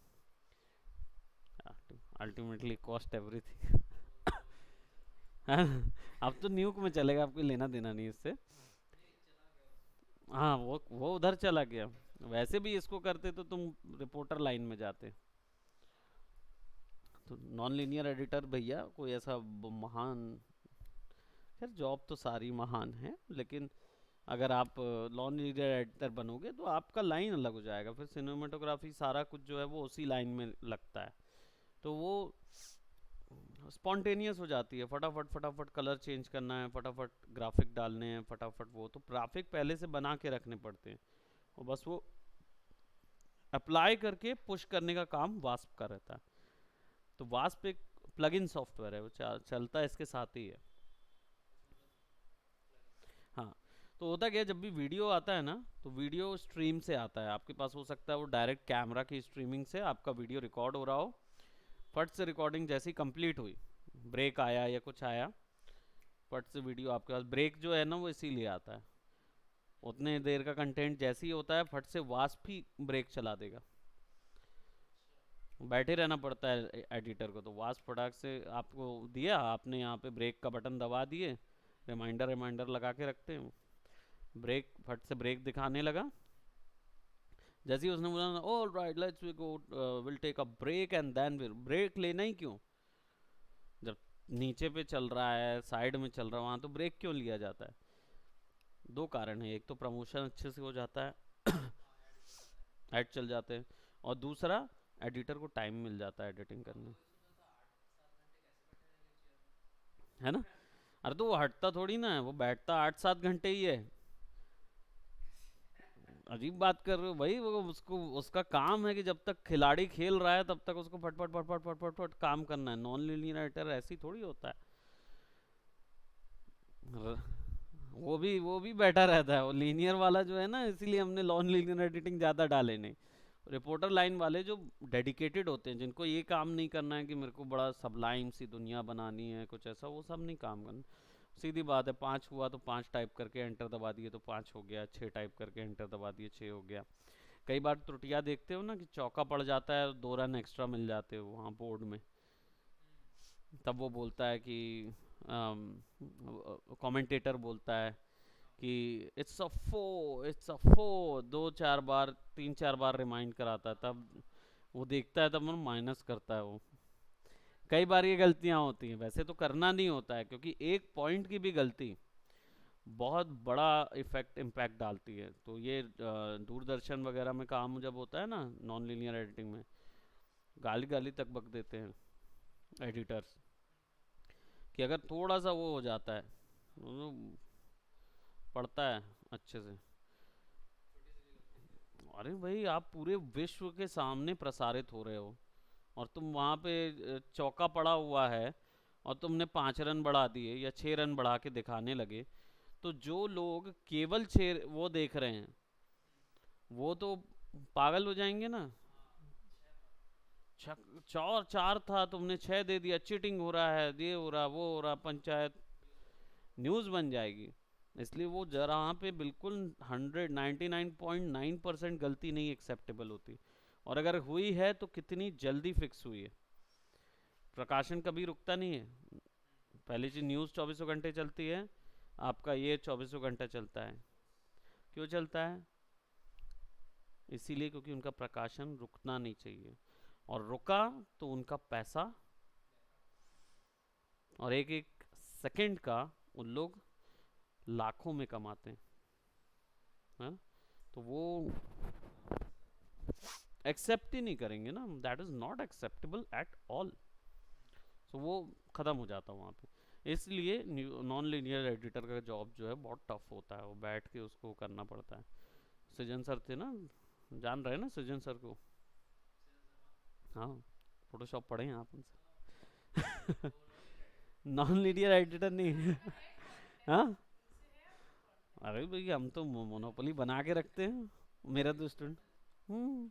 A: Ultimately cost everything. अब तो न्यूक में चलेगा, आपको लेना देना नहीं इससे। हाँ, वो उधर चला गया। वैसे भी इसको करते तो तुम रिपोर्टर लाइन में जाते। तो नॉन लीनियर एडिटर भैया कोई ऐसा महान, खैर जॉब तो सारी महान है, लेकिन अगर आप नॉन लीनियर एडिटर बनोगे तो आपका लाइन अलग हो जाएगा, फिर सिनेमेटोग्राफी सारा कुछ जो है वो उसी लाइन में लगता है। तो वो स्पॉन्टेनियस हो जाती है, फटाफट फटाफट कलर चेंज करना है, फटाफट ग्राफिक डालने हैं, फटाफट वो तो ग्राफिक पहले से बना के रखने पड़ते हैं, और बस वो अप्लाई करके पुश करने का काम वास्प का रहता है। तो वास्प एक प्लगइन सॉफ्टवेयर है, वो चलता है इसके साथ ही है। हाँ। तो होता क्या है, जब भी वीडियो आता है ना, तो वीडियो स्ट्रीम से आता है आपके पास, हो सकता है वो डायरेक्ट कैमरा की स्ट्रीमिंग से आपका वीडियो रिकॉर्ड हो रहा हो, फट से रिकॉर्डिंग जैसी कंप्लीट हुई, ब्रेक आया या कुछ आया, फट से वीडियो आपके पास, ब्रेक जो है ना वो इसीलिए आता है, उतने देर का कंटेंट जैसे ही होता है फट से वास्प ही ब्रेक चला देगा, बैठे रहना पड़ता है एडिटर को। तो वास्प फटाक से आपको दिया, आपने यहाँ पे ब्रेक का बटन दबा दिए, रिमाइंडर रिमाइंडर लगा के रखते हैं, ब्रेक फट से ब्रेक दिखाने लगा, जैसे ही उसने बोला ना all right let's we go will take a break and then will, break लेना ही क्यों, जब नीचे पे चल रहा है, साइड में चल रहा है, वहाँ तो ब्रेक क्यों लिया जाता है? दो कारण है, एक तो प्रमोशन अच्छे से हो जाता है, ऐड चल जाते हैं, और दूसरा एडिटर को टाइम मिल जाता है एडिटिंग करने, है ना। अरे तो वो हटता थोड़ी ना है, वो बैठता 8-7 घंटे ही है। अजीब बात कर रहे हो भाई, वो उसको उसका काम है कि जब तक खिलाड़ी खेल रहा है तब तक उसको फटफट फटफट फटफट फट काम करना है, नॉन लीनियर एडिटर ऐसी थोड़ी होता है। वो भी बैठा रहता है, वो लीनियर वाला जो है ना, इसीलिए हमने नॉन लीनियर एडिटिंग ज़्यादा डाले नहीं। रिपोर्टर लाइन वाले जो डेडिकेटेड होते हैं, जिनको ये काम नहीं करना है कि मेरे को बड़ा सबलाइम सी दुनिया बनानी है कुछ ऐसा, वो सब नहीं काम करना। सीधी बात है, 5 हुआ तो 5 टाइप करके एंटर दबा दिए तो 5 हो गया, 6 टाइप करके एंटर दबा दिए 6 हो गया। कई बार त्रुटियां देखते हो ना कि चौका पड़ जाता है, 2 रन एक्स्ट्रा मिल जाते हो वहाँ बोर्ड में, तब वो बोलता है कि कमेंटेटर बोलता है कि it's a 4 2-4 bar 3-4 bar remind कराता है, तब वो देखता है, तब वो माइनस करता है वो। कई बार ये गलतियां होती हैं, वैसे तो करना नहीं होता है, क्योंकि एक पॉइंट की भी गलती बहुत बड़ा इफेक्ट इम्पैक्ट डालती है। तो ये दूरदर्शन वगैरह में काम जब होता है ना नॉन लीनियर एडिटिंग में, गाली गाली तक बक देते हैं एडिटर्स, कि अगर थोड़ा सा वो हो जाता है, तो पड़ता है अच्छे से। अरे भाई, आप पूरे विश्व के सामने प्रसारित हो रहे हो, और तुम वहाँ पे चौका पड़ा हुआ है, और तुमने 5 रन बढ़ा दिए या 6 रन बढ़ा के दिखाने लगे, तो जो लोग केवल 6 वो देख रहे हैं, वो तो पागल हो जाएंगे ना। चार चार था, तुमने 6 दे दिया, चीटिंग हो रहा है, ये हो रहा वो हो रहा, पंचायत न्यूज़ बन जाएगी। इसलिए वो जरा पे बिल्कुल 99.9% गलती नहीं एक्सेप्टेबल होती, और अगर हुई है तो कितनी जल्दी फिक्स हुई है, प्रकाशन कभी रुकता नहीं है। पहली चीज, न्यूज़ 24 घंटे चलती है, आपका ये 24 घंटे चलता है। क्यों चलता है? इसीलिए क्योंकि उनका प्रकाशन रुकना नहीं चाहिए, और रुका तो उनका पैसा, और एक एक सेकंड का उन लोग लाखों में कमाते हैं, हाँ? तो वो एक्सेप्ट ही नहीं करेंगे ना, that is not acceptable at all. So वो ख़त्म हो जाता है वहाँ पे। इसलिए नॉन लीनियर एडिटर का जॉब जो है बहुत टफ होता है, वो बैठ के उसको करना पड़ता है। सृजन सर थे ना, जान रहे हैं ना सृजन सर को? हाँ, फोटोशॉप पढ़े हैं आप उनसे? नॉन लीनियर एडिटर नहीं। हाँ, अरे भैया हम तो मोनोपोली बना के रखते हैं, मेरा तो स्टूडेंट। हम्म,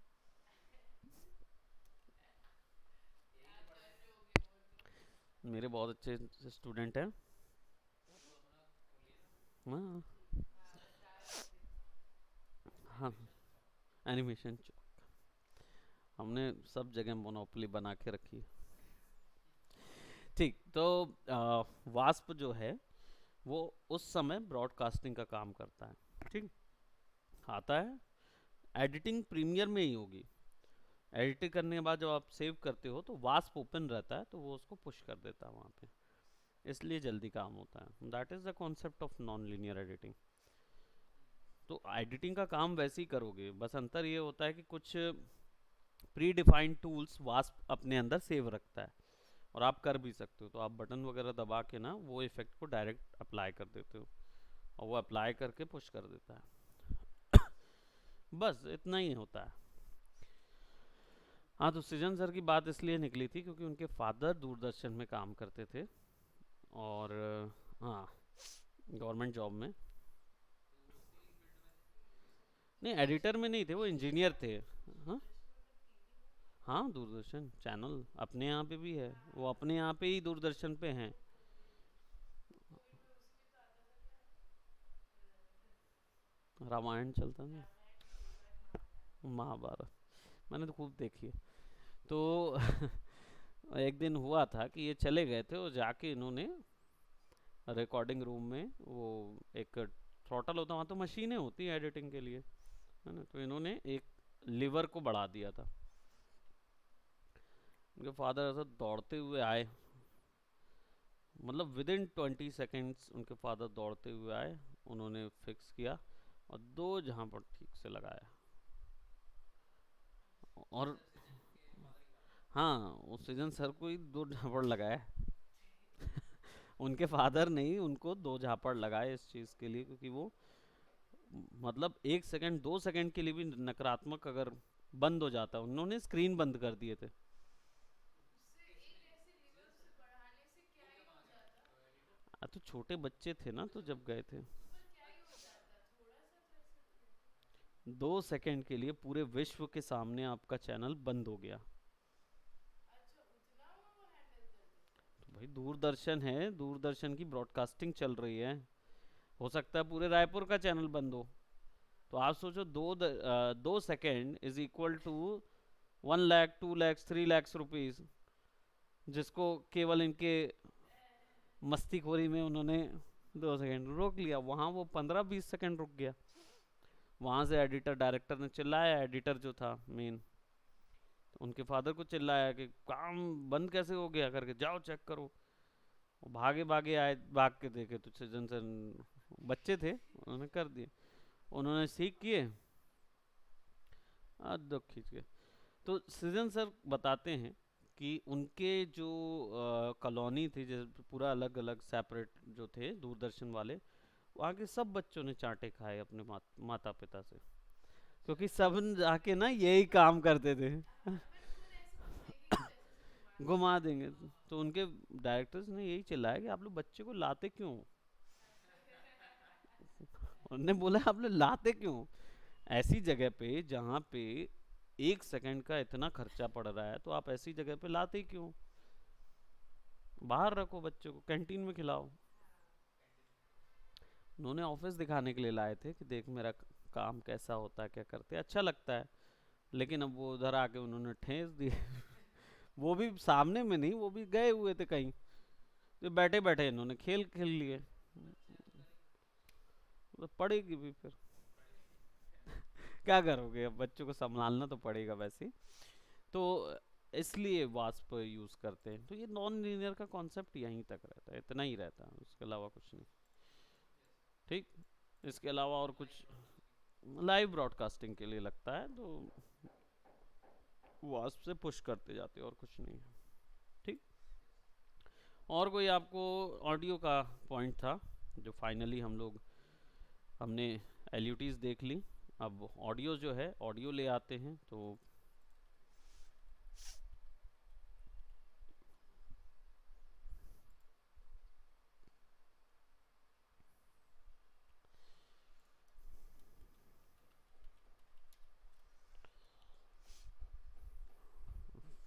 A: मेरे बहुत अच्छे स्टूडेंट हैं। हाँ हाँ, एनिमेशन, हमने सब जगह मोनोपोली बना के रखी है। ठीक, तो वास्प जो है वो उस समय ब्रॉडकास्टिंग का काम करता है। ठीक, आता है, एडिटिंग प्रीमियर में ही होगी। एडिटिंग करने के बाद जब आप सेव करते हो तो वास्प ओपन रहता है, तो वो उसको पुश कर देता है वहाँ पे, इसलिए जल्दी काम होता है। That is the concept of non linear editing. तो एडिटिंग का काम वैसे ही करोगे, बस अंतर ये होता है कि कुछ प्री डिफाइंड टूल्स वास्प अपने अंदर सेव रखता है, और आप कर भी सकते हो। तो आप बटन वगैरह दबा के ना वो इफेक्ट को डायरेक्ट अप्लाई कर देते हो, और वो अप्लाई करके पुश कर देता है। बस इतना ही होता है। हाँ, तो सृजन सर की बात इसलिए निकली थी क्योंकि उनके फादर दूरदर्शन में काम करते थे, और हाँ, गवर्नमेंट जॉब में। नहीं, एडिटर में नहीं थे, वो इंजीनियर थे। हाँ हाँ, दूरदर्शन चैनल अपने यहाँ पे भी है, वो अपने यहाँ पे ही दूरदर्शन पे हैं। रामायण चलता था, महाभारत मैंने तो खूब देखी है। तो एक दिन हुआ था कि ये चले गए थे, और जाके इन्होंने रिकॉर्डिंग रूम में वो एक थ्रॉटल होता, वहाँ तो मशीनें होती हैं एडिटिंग के लिए, है ना, तो इन्होंने एक लीवर को बढ़ा दिया था। उनके फादर ऐसा दौड़ते हुए आए, मतलब विद इन 20 सेकेंड्स उनके फादर दौड़ते हुए आए, उन्होंने फिक्स किया और दो जहाँ पर ठीक से लगाया। और हाँ, वो सृजन सर को ही दो झापड़ लगाया। उनके फादर नहीं, उनको दो झापड़ लगाए इस चीज़ के लिए, क्योंकि वो मतलब 1 सेकंड 2 सेकंड के लिए भी नकारात्मक अगर बंद हो जाता, उन्होंने स्क्रीन बंद कर दिए थे। तो छोटे बच्चे थे ना, तो जब गए थे 2 सेकंड के लिए पूरे विश्व के सामने आपका चैनल बंद हो गया। तो भाई दूरदर्शन है, दूरदर्शन की ब्रॉडकास्टिंग चल रही है, हो सकता है पूरे रायपुर का चैनल बंद हो। तो आप सोचो 2 second is equal to 1 lakh 2 lakh 3 lakh rupees, जिसको केवल इनके मस्तीखोरी में उन्होंने 2 सेकेंड रोक लिया, वहाँ वो 15-20 सेकेंड रुक गया। वहाँ से एडिटर डायरेक्टर ने चिल्लाया, एडिटर जो था मेन, उनके फादर को चिल्लाया कि काम बंद कैसे हो गया करके, जाओ चेक करो। वो भागे भागे आए, भाग के देखे तो सृजन सर, बच्चे थे, उन्होंने कर दिए, उन्होंने सीख किए, दो खींच के। तो सृजन सर बताते हैं कि उनके जो कॉलोनी थी, जैसे पूरा अलग अलग सेपरेट जो थे दूरदर्शन वाले, वहाँ के सब बच्चों ने चांटे खाए अपने माता पिता से, क्योंकि सब जाके ना यही काम करते थे। घुमा देंगे, तो उनके डायरेक्टर्स ने यही चिल्लाया कि आप लोग बच्चे को लाते क्यों। उन्होंने बोला आप लोग लाते क्यों ऐसी जगह पे जहाँ पे 1 सेकंड का इतना खर्चा पड़ रहा है, तो आप ऐसी जगह पे लाते ही क्यों, बाहर रखो बच्चों को, कैंटीन में खिलाओ। उन्होंने ऑफिस दिखाने के लिए लाए थे कि देख मेरा काम कैसा होता है, क्या करते हैं, अच्छा लगता है। लेकिन अब वो उधर आके उन्होंने ठेस दिए। वो भी सामने में नहीं, वो भी गए हुए थे कहीं, तो बैठे बैठे इन्होंने खेल खेल लिए, तो पड़ेगी भी फिर। क्या करोगे, अब बच्चों को संभालना तो पड़ेगा वैसे ही। तो इसलिए वास्प यूज करते हैं। तो ये नॉन लीनियर का कॉन्सेप्ट यहीं तक रहता है, इतना ही रहता है, उसके अलावा कुछ नहीं। ठीक, इसके अलावा और कुछ लाइव ब्रॉडकास्टिंग के लिए लगता है, तो वास्प से पुश करते जाते हैं और कुछ नहीं है। ठीक, और कोई आपको ऑडियो का पॉइंट था जो फाइनली हमने LUTs देख ली, अब ऑडियो जो है ऑडियो ले आते हैं। तो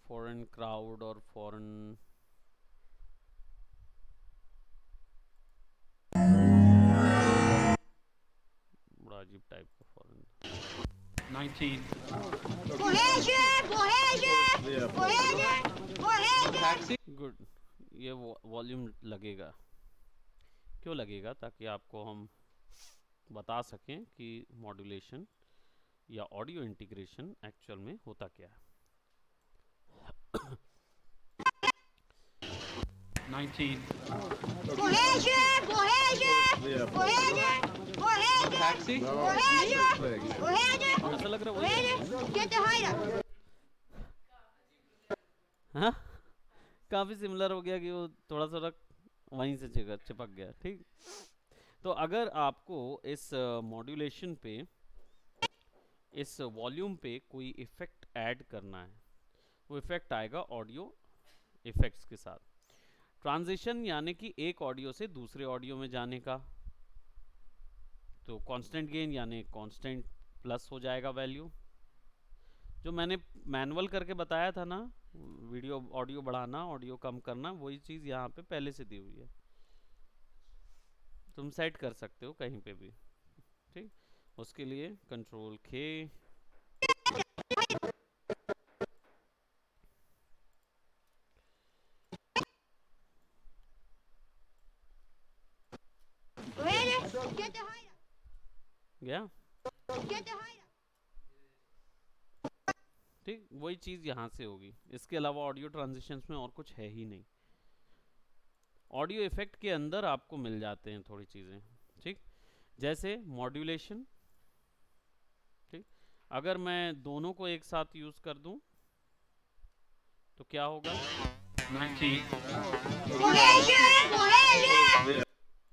A: फॉरेन क्राउड और फॉरेन बड़ा अजीब टाइप का फॉरेन
B: 19. Taxi.
A: गुड। ये वॉल्यूम लगेगा, क्यों लगेगा, ताकि आपको हम बता सकें कि मॉड्यूलेशन या ऑडियो इंटीग्रेशन एक्चुअल में होता क्या है।
B: 19. Taxi.
A: ऐसा लग रहा है हाँ, काफी सिमिलर हो गया कि वो थोड़ा सा वहीं से चिपक गया। ठीक, तो अगर आपको इस मॉड्यूलेशन पे, इस वॉल्यूम पे कोई इफेक्ट ऐड करना है, वो इफेक्ट आएगा ऑडियो इफेक्ट्स के साथ। ट्रांजिशन यानी कि एक ऑडियो से दूसरे ऑडियो में जाने का, तो कांस्टेंट गेन यानी कांस्टेंट प्लस हो जाएगा वैल्यू, जो मैंने मैनुअल करके बताया था ना, वीडियो ऑडियो बढ़ाना ऑडियो कम करना, वही चीज़ यहाँ पे पहले से दी हुई है, तुम सेट कर सकते हो कहीं पे भी। ठीक, उसके लिए कंट्रोल K, गया। ठीक, वही चीज़ यहाँ से होगी, इसके अलावा ऑडियो ट्रांजिशंस में और कुछ है ही नहीं। ऑडियो इफेक्ट के अंदर आपको मिल जाते हैं थोड़ी चीज़ें। ठीक, जैसे मॉड्यूलेशन। ठीक, अगर मैं दोनों को एक साथ यूज़ कर दूं तो क्या होगा,
B: 19.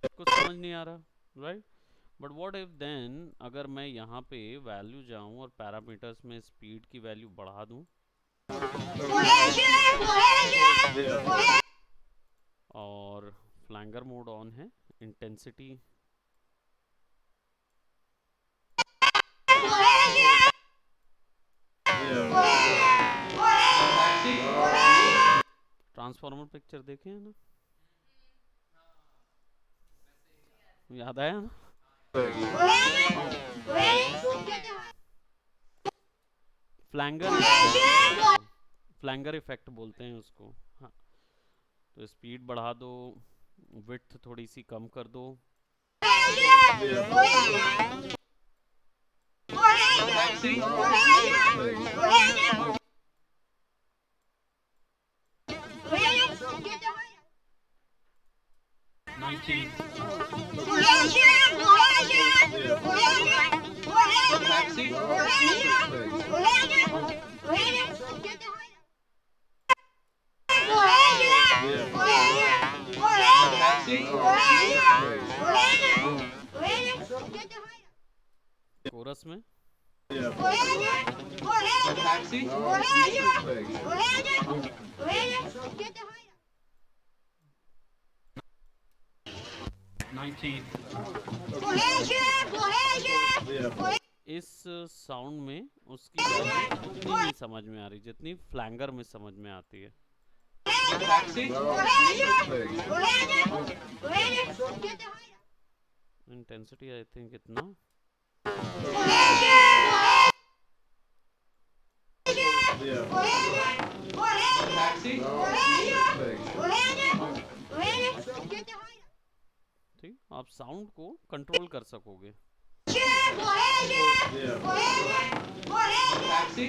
A: कुछ समझ नहीं आ रहा, right. But what if then, अगर मैं यहाँ पे वैल्यू जाऊँ और पैरामीटर्स में स्पीड की वैल्यू बढ़ा दूँ और फ्लैंगर मोड ऑन है, इंटेंसिटी ट्रांसफॉर्मर पिक्चर देखे हैं ना, याद आया ना। फ्लैंगर इफेक्ट बोलते हैं उसको। हाँ, तो स्पीड बढ़ा दो, विड्थ थोड़ी सी कम कर दो, कोरस में इस साउंड में उसकी वैल्यू उतनी नहीं समझ में आ रही जितनी फ्लैंगर में समझ में आती है। इंटेंसिटी आई थिंक इतना, आप साउंड को कंट्रोल कर सकोगे।
B: Taxi.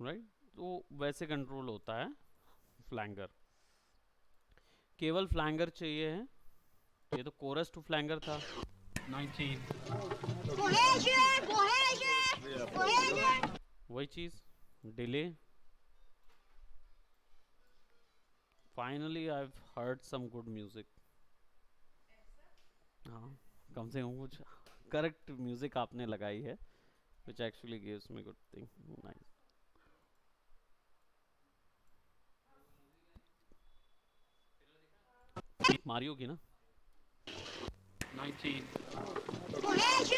A: राइट, तो वैसे कंट्रोल होता है फ्लैंगर। केवल फ्लैंगर चाहिए है, ये तो कोरस टू फ्लैंगर था।
B: 19.
A: वही चीज, delay. Finally I have heard some good music. हाँ, कम से कम कुछ करेक्ट म्यूजिक आपने लगाई है, which actually gives me good thing. Nice. Mario की ना,
B: 19.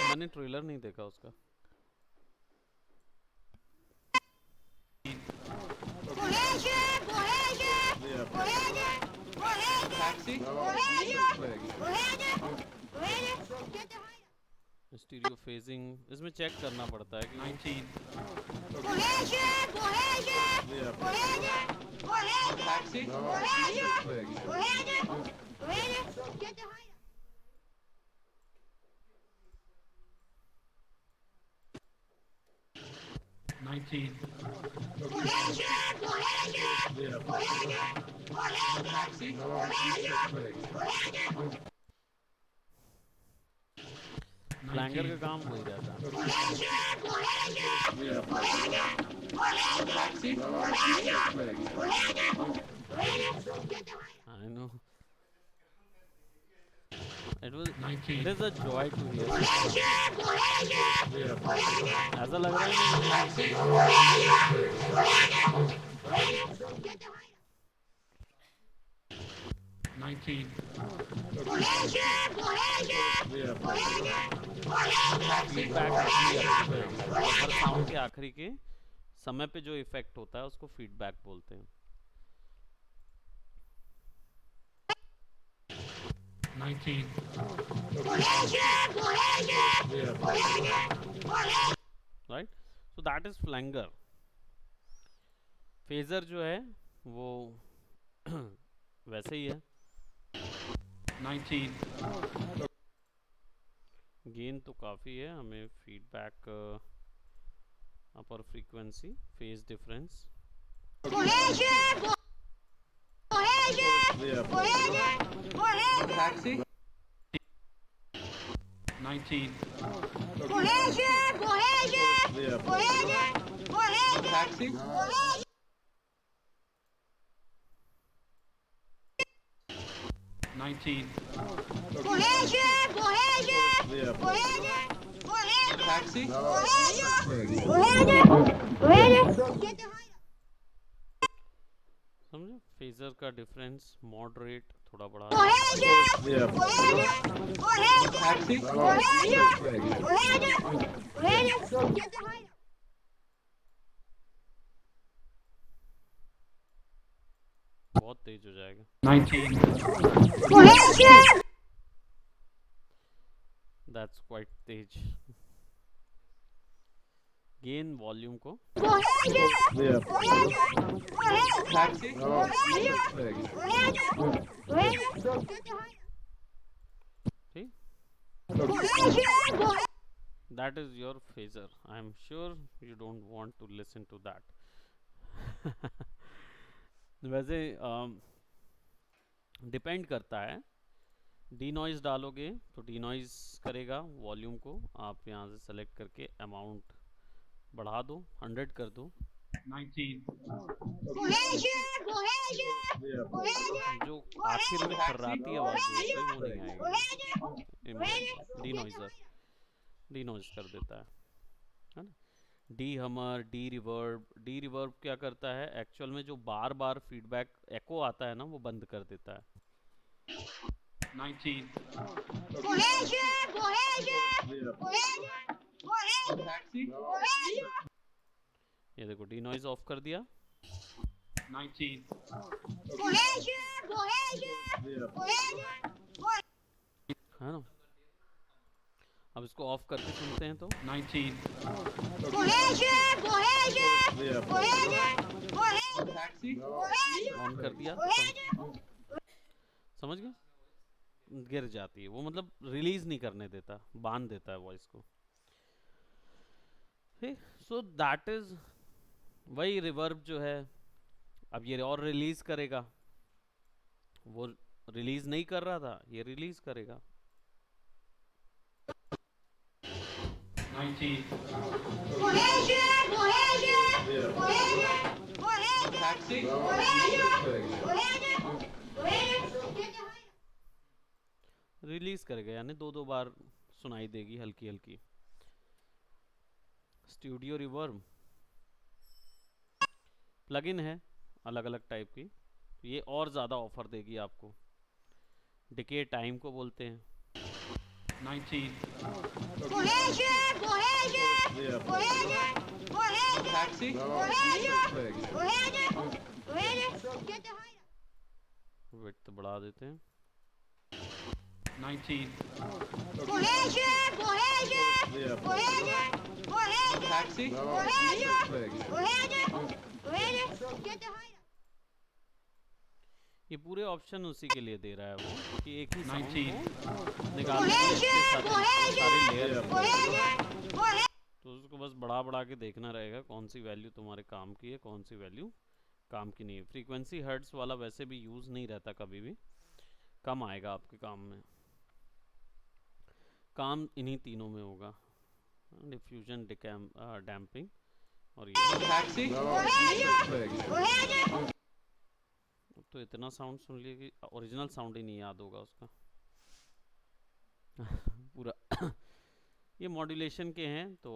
A: मैंने ट्रेलर नहीं देखा उसका।
B: Taxi.
A: स्टीरियो फेजिंग इसमें चेक करना पड़ता है कि
B: 19. Taxi. 19. Taxi.
A: फ्लैंगर का
B: 19.
A: काम वही रहता है।
B: Taxi.
A: I know. It was.
B: 19.
A: It is a joy to hear. ऐसा लग रहा है
B: Taxi.
A: कि
B: 19.
A: फीडबैक आखिरी हर साउंड के आखिरी के समय पे जो इफेक्ट होता है उसको फीडबैक बोलते हैं।
B: 19.
A: Right, so that is flanger. Phaser जो है वो वैसे ही है।
B: 19.
A: गेन तो काफ़ी है, हमें feedback upper frequency phase difference.
B: Taxi. 19. Taxi. 19. Taxi.
A: समझे, फेजर का डिफरेंस मॉडरेट थोड़ा बड़ा।
B: Taxi.
A: बहुत तेज हो जाएगा।
B: 19.
A: दैट्स क्वाइट तेज। गेन वॉल्यूम को
B: Taxi.
A: ठीक, that is your phaser. I am sure you don't want to listen to that. वैसे डिपेंड करता है, डी नॉइज डालोगे तो डी नॉइज करेगा वॉल्यूम को। आप यहाँ से सेलेक्ट करके अमाउंट बढ़ा दो, 100 कर दो।
B: 19.
A: जो आखिर में खर्राती आवाज जो होती है वो नहीं आएगी। डी नॉइज कर देता है ना। डी हमर, डी रिवर्ब। डी रिवर्ब क्या करता है, एक्चुअल में जो बार बार फीडबैक एको आता है ना वो बंद कर देता है।
B: 19. Taxi.
A: ये देखो, डी नॉइज ऑफ कर दिया।
B: 19.
A: है ना। अब अब इसको ऑफ करके सुनते हैं तो
B: 19. Taxi.
A: ऑन कर दिया समझ गए, गिर जाती है वो, मतलब रिलीज नहीं करने देता, बांध देता है वॉइस को। सो दैट इज वही रिवर्ब जो है। अब ये और रिलीज करेगा, वो रिलीज नहीं कर रहा था, ये रिलीज करेगा।
B: 19. Taxi.
A: रिलीज करेगा यानी दो दो बार सुनाई देगी हल्की हल्की। स्टूडियो रिवर्ब प्लगइन है अलग अलग टाइप की, ये और ज़्यादा ऑफर देगी आपको। डिके टाइम को बोलते हैं।
B: 19. Taxi.
A: विड्थ बढ़ा देते हैं।
B: 19. Taxi.
A: ये पूरे ऑप्शन उसी के लिए दे रहा है वो, कि एक ही साउंड
B: 19.
A: को निकालने के लिए इसके सारे लेयर। तो उसको बस बढ़ा बढ़ा के देखना रहेगा कौन सी वैल्यू तुम्हारे काम की है, कौन सी वैल्यू काम की नहीं है। फ्रीक्वेंसी हर्ट्स वाला वैसे भी यूज़ नहीं रहता, कभी भी कम आएगा आपके काम में। काम इन्हीं तीनों में होगा, डिफ्यूजन, डैम्पिंग और ये।
B: Taxi.
A: तो इतना साउंड सुन लिया कि ओरिजिनल साउंड ही नहीं याद होगा उसका पूरा। ये मॉड्यूलेशन के हैं तो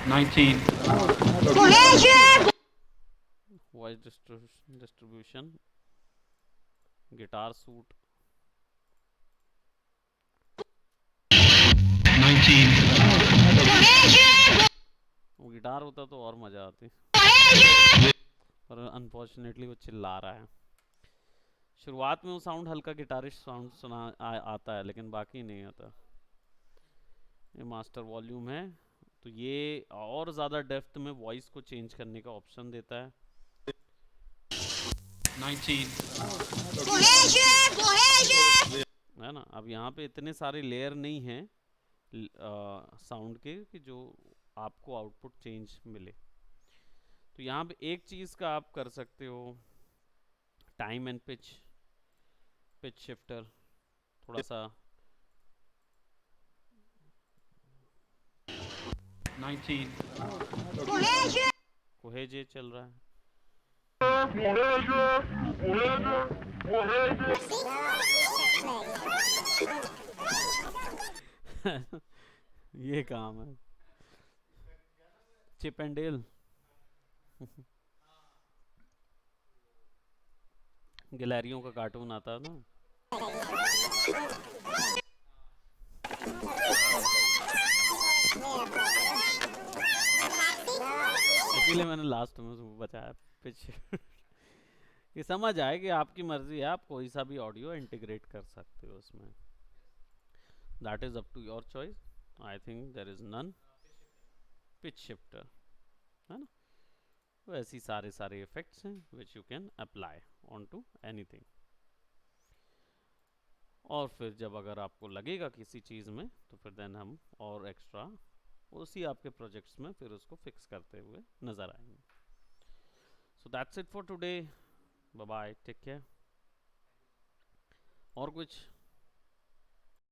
B: 19.
A: Voice distribution, guitar suit.
B: 19.
A: वो गिटार होता तो और मज़ा आती, पर अनफॉर्चुनेटली वो चिल्ला रहा है। शुरुआत में वो साउंड हल्का गिटारिश साउंड आता है, लेकिन बाकी नहीं आता। ये मास्टर वॉल्यूम है, तो ये और ज़्यादा डेप्थ में वॉइस को चेंज करने का ऑप्शन देता है।
B: 19.
A: है ना, अब यहाँ पे इतने सारे लेयर नहीं हैं साउंड के कि जो आपको आउटपुट चेंज मिले। तो यहाँ पे एक चीज़ का आप कर सकते हो, टाइम एंड पिच शिफ्टर थोड़ा सा
B: 19.
A: कोहेजे चल रहा है। ये काम है चिप एंड डेल। गिलहरियों का कार्टून आता है ना। इसीलिए मैंने लास्ट में उसको बचाया पिच कि समझ आए कि आपकी मर्जी है, आप कोई सा भी ऑडियो इंटीग्रेट कर सकते हो उसमें। That is up to your choice. I think there is none. Pitch shifter है ना, तो ऐसी सारे इफेक्ट्स हैं which you can apply on to anything. और फिर जब अगर आपको लगेगा किसी चीज़ में, तो फिर देन हम और एक्स्ट्रा उसी आपके प्रोजेक्ट्स में फिर उसको फिक्स करते हुए नज़र आएंगे। So that's it for today, bye bye, take care. और कुछ